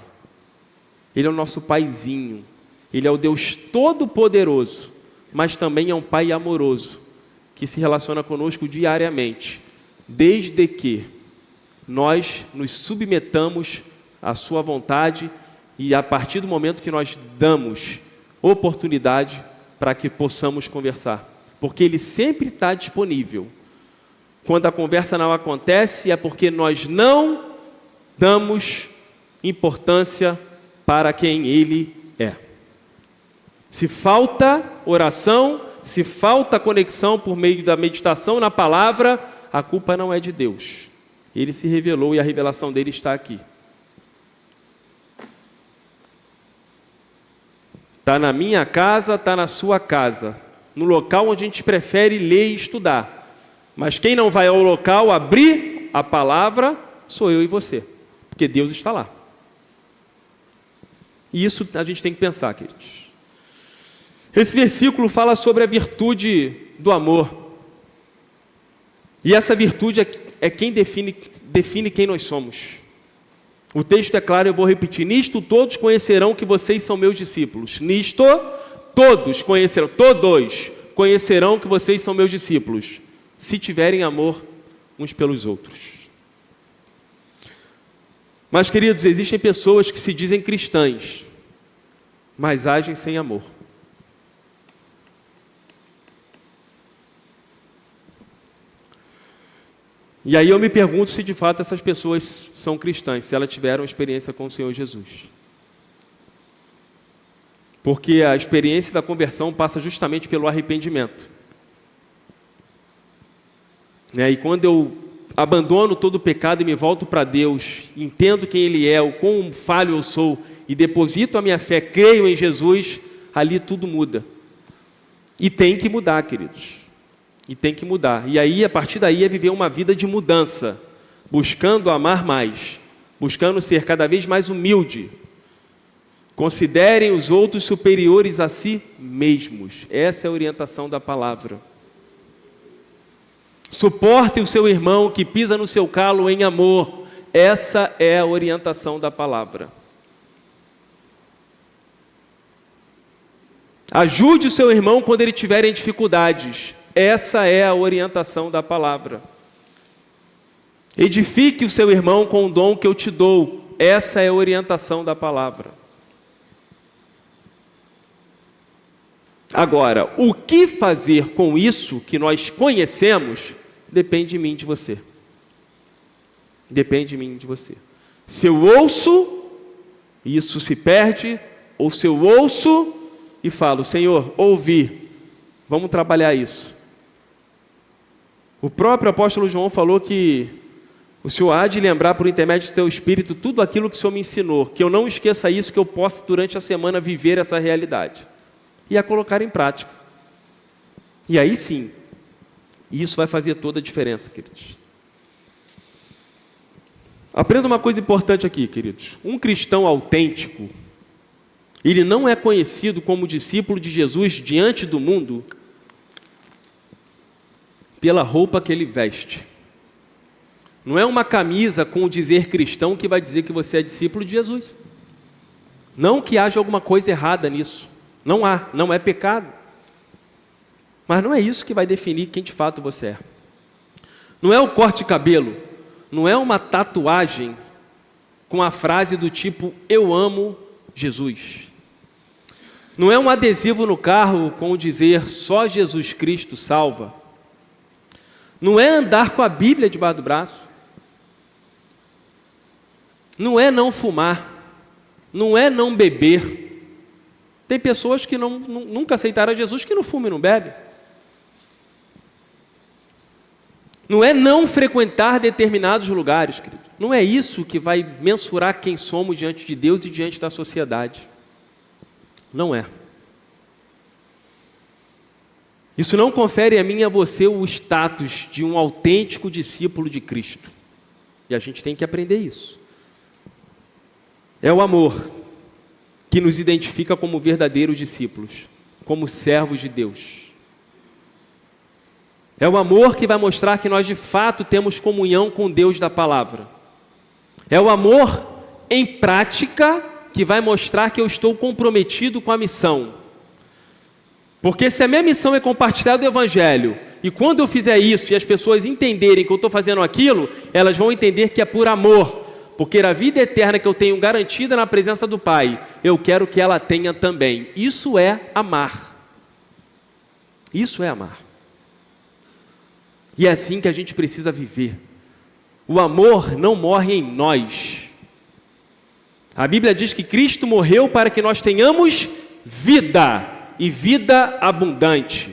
Ele é o nosso Paizinho. Ele é o Deus Todo-Poderoso, mas também é um Pai amoroso, que se relaciona conosco diariamente, desde que nós nos submetamos à sua vontade e a partir do momento que nós damos oportunidade para que possamos conversar. Porque Ele sempre está disponível. Quando a conversa não acontece, é porque nós não damos importância para quem Ele é. Se falta oração, se falta conexão por meio da meditação na palavra, a culpa não é de Deus. Ele se revelou e a revelação dele está aqui. Está na minha casa, está na sua casa. No local onde a gente prefere ler e estudar. Mas quem não vai ao local abrir a palavra, sou eu e você. Porque Deus está lá. E isso a gente tem que pensar, queridos. Esse versículo fala sobre a virtude do amor. E essa virtude é quem define quem nós somos. O texto é claro, eu vou repetir. Nisto todos conhecerão que vocês são meus discípulos. Nisto todos conhecerão que vocês são meus discípulos, se tiverem amor uns pelos outros. Mas, queridos, existem pessoas que se dizem cristãs, mas agem sem amor. E aí eu me pergunto se de fato essas pessoas são cristãs, se elas tiveram experiência com o Senhor Jesus. Porque a experiência da conversão passa justamente pelo arrependimento. E quando eu abandono todo o pecado e me volto para Deus, entendo quem Ele é, o quão falho eu sou, e deposito a minha fé, creio em Jesus, ali tudo muda. E tem que mudar, queridos. E tem que mudar. E aí, a partir daí, é viver uma vida de mudança, buscando amar mais, buscando ser cada vez mais humilde. Considerem os outros superiores a si mesmos. Essa é a orientação da palavra. Suporte o seu irmão que pisa no seu calo em amor. Essa é a orientação da palavra. Ajude o seu irmão quando ele tiver em dificuldades. Essa é a orientação da palavra. Edifique o seu irmão com o dom que eu te dou. Essa é a orientação da palavra. Agora, o que fazer com isso que nós conhecemos, depende de mim e de você. Depende de mim e de você. Se eu ouço, isso se perde, ou se eu ouço e falo, Senhor, ouvi, vamos trabalhar isso. O próprio apóstolo João falou que o Senhor há de lembrar por intermédio do teu Espírito tudo aquilo que o Senhor me ensinou, que eu não esqueça isso, que eu possa durante a semana viver essa realidade e a colocar em prática. E aí sim, isso vai fazer toda a diferença, queridos. Aprenda uma coisa importante aqui, queridos. Um cristão autêntico, ele não é conhecido como discípulo de Jesus diante do mundo pela roupa que ele veste. Não é uma camisa com o dizer cristão que vai dizer que você é discípulo de Jesus. Não que haja alguma coisa errada nisso. Não há, não é pecado. Mas não é isso que vai definir quem de fato você é. Não é o corte de cabelo, não é uma tatuagem com a frase do tipo, eu amo Jesus. Não é um adesivo no carro com o dizer, só Jesus Cristo salva. Não é andar com a Bíblia debaixo do braço. Não é não fumar. Não é não beber. Tem pessoas que nunca aceitaram Jesus que não fumam e não bebem. Não é não frequentar determinados lugares, querido. Não é isso que vai mensurar quem somos diante de Deus e diante da sociedade. Não é. Isso não confere a mim e a você o status de um autêntico discípulo de Cristo. E a gente tem que aprender isso. É o amor que nos identifica como verdadeiros discípulos, como servos de Deus. É o amor que vai mostrar que nós de fato temos comunhão com Deus da palavra. É o amor em prática que vai mostrar que eu estou comprometido com a missão. Porque se a minha missão é compartilhar do Evangelho, e quando eu fizer isso e as pessoas entenderem que eu estou fazendo aquilo, elas vão entender que é por amor. Porque a vida eterna que eu tenho garantida na presença do Pai, eu quero que ela tenha também. Isso é amar. Isso é amar. E é assim que a gente precisa viver. O amor não morre em nós. A Bíblia diz que Cristo morreu para que nós tenhamos vida, e vida abundante.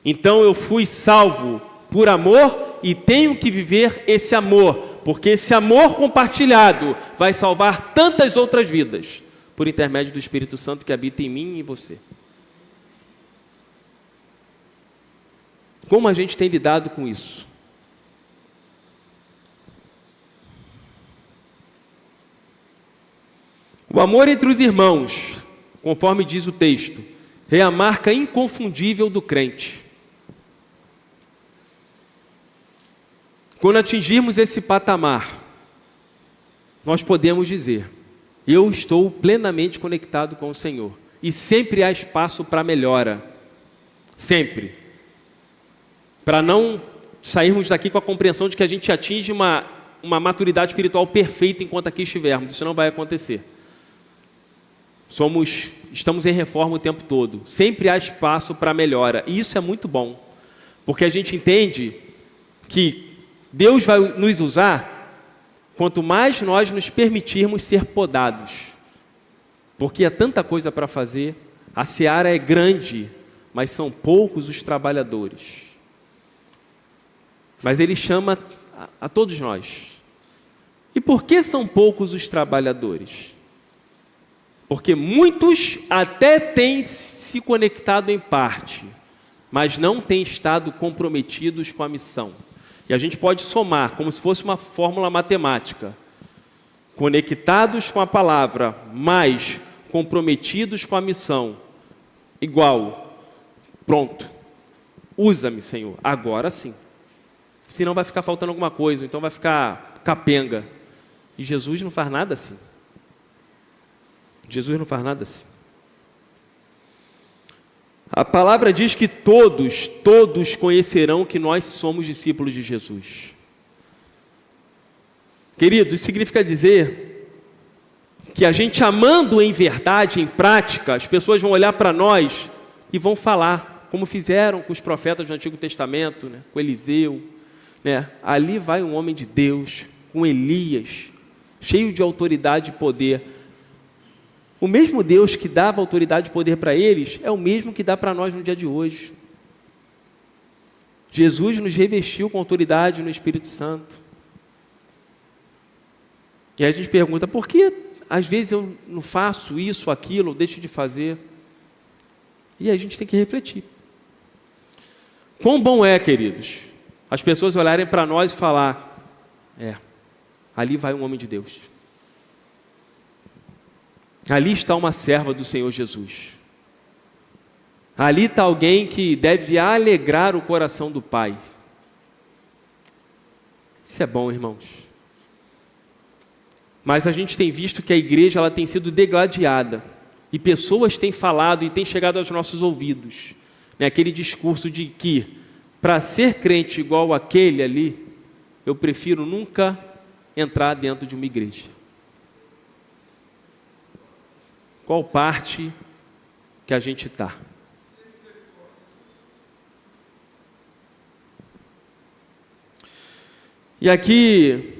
Então eu fui salvo por amor e tenho que viver esse amor, porque esse amor compartilhado vai salvar tantas outras vidas, por intermédio do Espírito Santo que habita em mim e em você. Como a gente tem lidado com isso? O amor entre os irmãos, conforme diz o texto, é a marca inconfundível do crente. Quando atingirmos esse patamar, nós podemos dizer, eu estou plenamente conectado com o Senhor. E sempre há espaço para melhora. Sempre. Para não sairmos daqui com a compreensão de que a gente atinge uma maturidade espiritual perfeita enquanto aqui estivermos. Isso não vai acontecer. Estamos em reforma o tempo todo. Sempre há espaço para melhora. E isso é muito bom. Porque a gente entende que Deus vai nos usar quanto mais nós nos permitirmos ser podados. Porque há tanta coisa para fazer. A seara é grande, mas são poucos os trabalhadores. Mas Ele chama a todos nós. E por que são poucos os trabalhadores? Porque muitos até têm se conectado em parte, mas não têm estado comprometidos com a missão. E a gente pode somar, como se fosse uma fórmula matemática. Conectados com a palavra, mais comprometidos com a missão, igual. Pronto. Usa-me, Senhor, agora sim. Senão vai ficar faltando alguma coisa, então vai ficar capenga. E Jesus não faz nada assim. Jesus não faz nada assim. A palavra diz que todos conhecerão que nós somos discípulos de Jesus. Queridos, isso significa dizer que a gente amando em verdade, em prática, as pessoas vão olhar para nós e vão falar, como fizeram com os profetas do Antigo Testamento, né? Com Eliseu, né? Ali vai um homem de Deus, com Elias, cheio de autoridade e poder. O mesmo Deus que dava autoridade e poder para eles é o mesmo que dá para nós no dia de hoje. Jesus nos revestiu com autoridade no Espírito Santo. E aí a gente pergunta, por que às vezes eu não faço isso, aquilo, ou deixo de fazer? E aí a gente tem que refletir. Quão bom é, queridos, as pessoas olharem para nós e falar, ali vai um homem de Deus. Ali está uma serva do Senhor Jesus. Ali está alguém que deve alegrar o coração do Pai. Isso é bom, irmãos. Mas a gente tem visto que a igreja ela tem sido degladiada. E pessoas têm falado e têm chegado aos nossos ouvidos. né? Aquele discurso de que, para ser crente igual aquele ali, eu prefiro nunca entrar dentro de uma igreja. Qual parte que a gente está? E aqui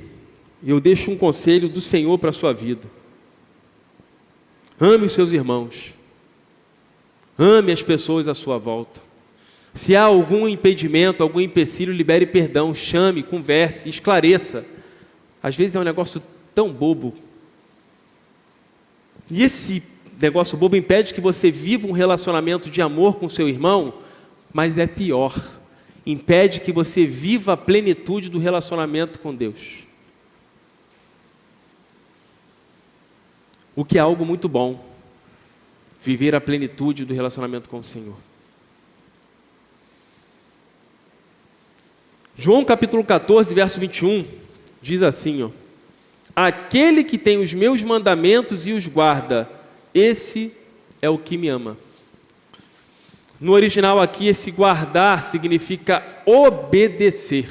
eu deixo um conselho do Senhor para a sua vida. Ame os seus irmãos. Ame as pessoas à sua volta. Se há algum impedimento, algum empecilho, libere perdão, chame, converse, esclareça. Às vezes é um negócio tão bobo. E esse negócio bobo impede que você viva um relacionamento de amor com seu irmão, mas é pior. Impede que você viva a plenitude do relacionamento com Deus. O que é algo muito bom, viver a plenitude do relacionamento com o Senhor. João capítulo 14, verso 21, diz assim, ó: aquele que tem os meus mandamentos e os guarda, esse é o que me ama. No original aqui, esse guardar significa obedecer,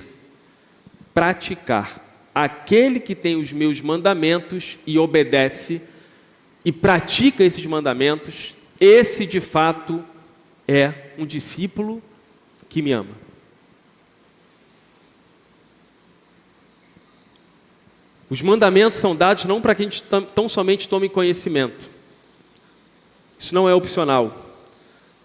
praticar. Aquele que tem os meus mandamentos e obedece e pratica esses mandamentos, esse de fato é um discípulo que me ama. Os mandamentos são dados não para que a gente tão somente tome conhecimento. Isso não é opcional.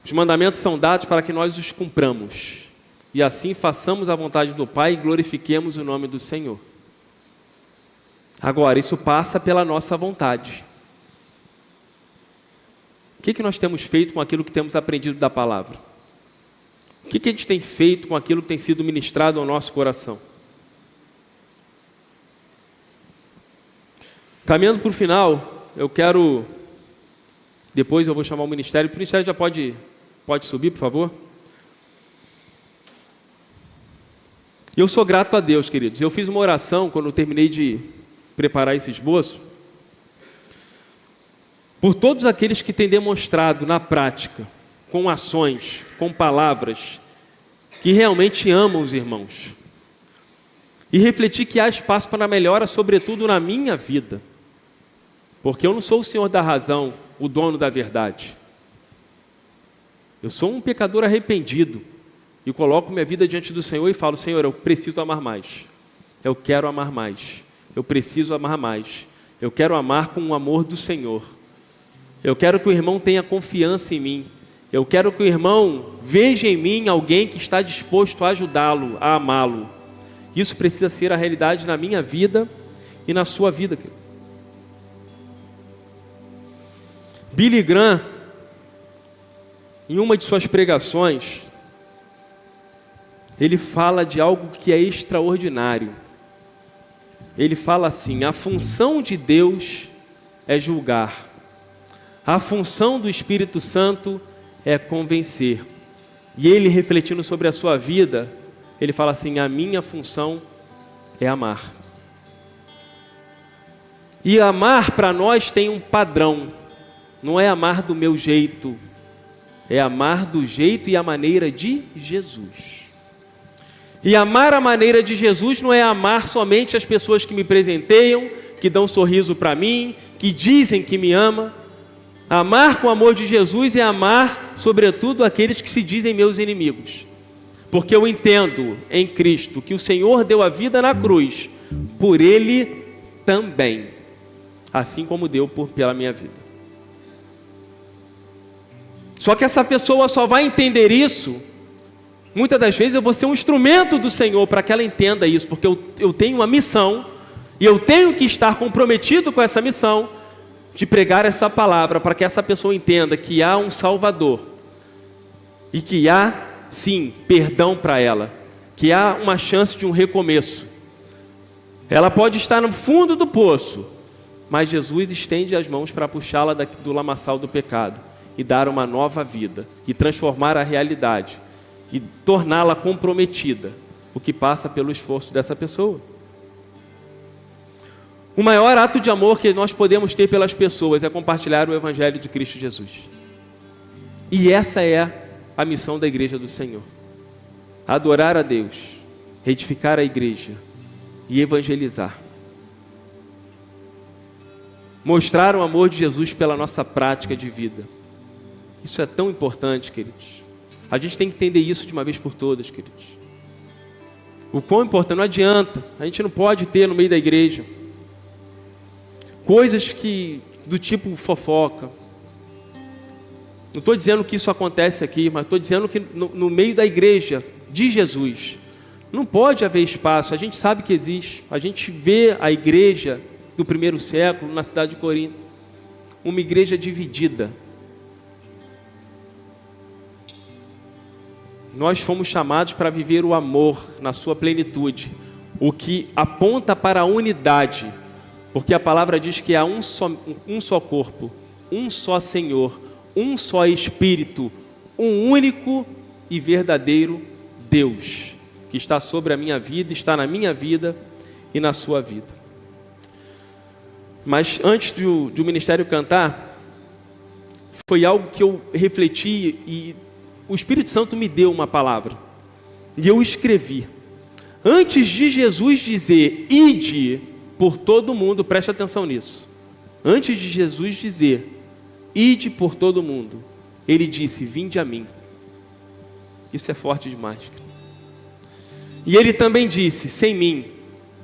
Os mandamentos são dados para que nós os cumpramos. E assim façamos a vontade do Pai e glorifiquemos o nome do Senhor. Agora, isso passa pela nossa vontade. O que nós temos feito com aquilo que temos aprendido da palavra? O que a gente tem feito com aquilo que tem sido ministrado ao nosso coração? Caminhando para o final, eu quero... Depois eu vou chamar o ministério. O ministério já pode subir, por favor? Eu sou grato a Deus, queridos. Eu fiz uma oração quando eu terminei de preparar esse esboço, por todos aqueles que têm demonstrado na prática, com ações, com palavras, que realmente amam os irmãos. E refleti que há espaço para melhora, sobretudo na minha vida. Porque eu não sou o Senhor da razão, o dono da verdade. Eu sou um pecador arrependido. E coloco minha vida diante do Senhor e falo: Senhor, eu preciso amar mais. Eu quero amar mais. Eu preciso amar mais. Eu quero amar com o amor do Senhor. Eu quero que o irmão tenha confiança em mim. Eu quero que o irmão veja em mim alguém que está disposto a ajudá-lo, a amá-lo. Isso precisa ser a realidade na minha vida e na sua vida. Billy Graham, em uma de suas pregações, ele fala de algo que é extraordinário. Ele fala assim: a função de Deus é julgar. A função do Espírito Santo é convencer. E ele, refletindo sobre a sua vida, ele fala assim: a minha função é amar. E amar para nós tem um padrão. Não é amar do meu jeito, é amar do jeito e a maneira de Jesus. E amar a maneira de Jesus não é amar somente as pessoas que me presenteiam, que dão um sorriso para mim, que dizem que me ama. Amar com o amor de Jesus é amar, sobretudo, aqueles que se dizem meus inimigos. Porque eu entendo em Cristo que o Senhor deu a vida na cruz, por Ele também, assim como deu pela minha vida. Só que essa pessoa só vai entender isso, muitas das vezes eu vou ser um instrumento do Senhor para que ela entenda isso, porque eu tenho uma missão, e eu tenho que estar comprometido com essa missão, de pregar essa palavra, para que essa pessoa entenda que há um Salvador, e que há, sim, perdão para ela, que há uma chance de um recomeço. Ela pode estar no fundo do poço, mas Jesus estende as mãos para puxá-la do lamaçal do pecado, e dar uma nova vida, e transformar a realidade, e torná-la comprometida, o que passa pelo esforço dessa pessoa. O maior ato de amor que nós podemos ter pelas pessoas é compartilhar o Evangelho de Cristo Jesus. E essa é a missão da igreja do Senhor: adorar a Deus, edificar a igreja e evangelizar. Mostrar o amor de Jesus pela nossa prática de vida. Isso é tão importante, queridos. A gente tem que entender isso de uma vez por todas, queridos. O quão importante, não adianta, a gente não pode ter no meio da igreja coisas do tipo fofoca. Não estou dizendo que isso acontece aqui, mas estou dizendo que no meio da igreja de Jesus não pode haver espaço. A gente sabe que existe. A gente vê a igreja do primeiro século na cidade de Corinto, uma igreja dividida. Nós fomos chamados para viver o amor na sua plenitude, o que aponta para a unidade, porque a palavra diz que há um só corpo, um só Senhor, um só Espírito, um único e verdadeiro Deus, que está sobre a minha vida, está na minha vida e na sua vida. Mas antes do ministério cantar, foi algo que eu refleti e o Espírito Santo me deu uma palavra. E eu escrevi: antes de Jesus dizer, ide por todo mundo, preste atenção nisso. Antes de Jesus dizer, ide por todo mundo, ele disse, vinde a mim. Isso é forte demais. E ele também disse, sem mim,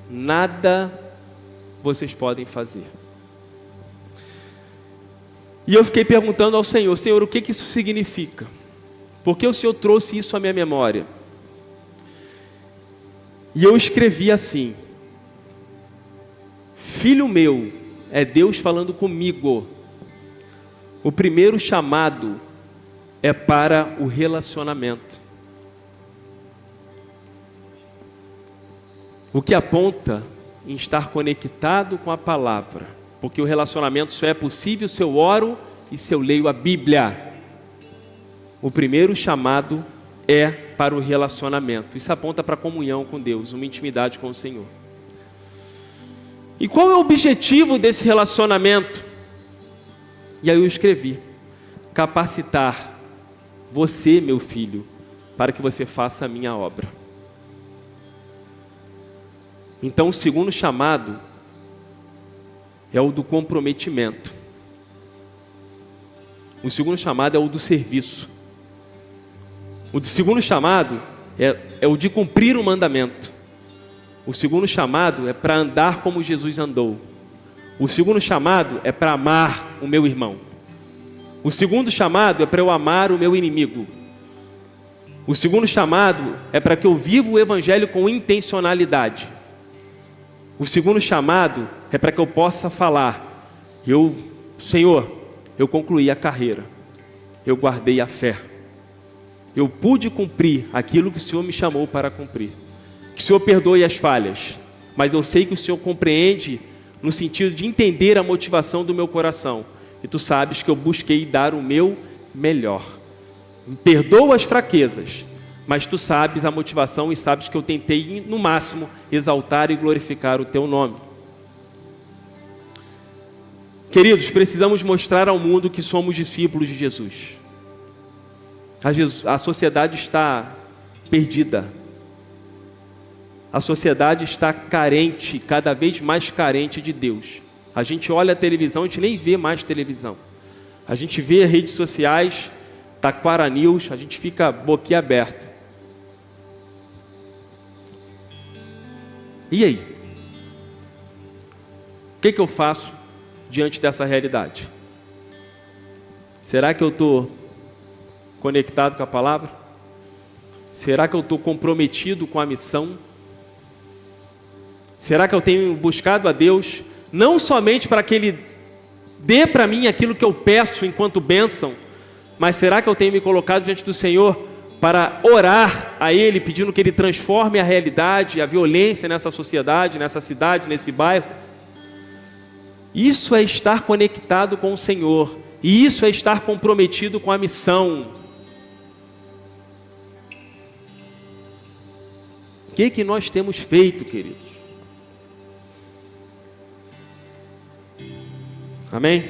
nada vocês podem fazer. E eu fiquei perguntando ao Senhor, Senhor, o que isso significa? Por que o Senhor trouxe isso à minha memória? E eu escrevi assim: filho meu, é Deus falando comigo. O primeiro chamado é para o relacionamento. O que aponta em estar conectado com a palavra, porque o relacionamento só é possível se eu oro e se eu leio a Bíblia. O primeiro chamado é para o relacionamento. Isso aponta para a comunhão com Deus, uma intimidade com o Senhor. E qual é o objetivo desse relacionamento? E aí eu escrevi: capacitar você, meu filho, para que você faça a minha obra. Então o segundo chamado é o do comprometimento. O segundo chamado é o do serviço. O segundo chamado é o de cumprir o mandamento. O segundo chamado é para andar como Jesus andou. O segundo chamado é para amar o meu irmão. O segundo chamado é para eu amar o meu inimigo. O segundo chamado é para que eu viva o evangelho com intencionalidade. O segundo chamado é para que eu possa falar: Senhor, eu concluí a carreira, eu guardei a fé, eu pude cumprir aquilo que o Senhor me chamou para cumprir. Que o Senhor perdoe as falhas, mas eu sei que o Senhor compreende no sentido de entender a motivação do meu coração. E Tu sabes que eu busquei dar o meu melhor. Perdoa as fraquezas, mas Tu sabes a motivação e sabes que eu tentei, no máximo, exaltar e glorificar o Teu nome. Queridos, precisamos mostrar ao mundo que somos discípulos de Jesus. A sociedade está perdida. A sociedade está carente, cada vez mais carente de Deus. A gente olha a televisão, a gente nem vê mais televisão. A gente vê redes sociais, Taquara News, a gente fica boquiaberto. E aí? O que eu faço diante dessa realidade? Será que eu estou conectado com a palavra? Será que eu estou comprometido com a missão? Será que eu tenho buscado a Deus, não somente para que Ele dê para mim aquilo que eu peço enquanto bênção, mas será que eu tenho me colocado diante do Senhor para orar a Ele, pedindo que Ele transforme a realidade, a violência nessa sociedade, nessa cidade, nesse bairro? Isso é estar conectado com o Senhor, e isso é estar comprometido com a missão. O que nós temos feito, queridos? Amém?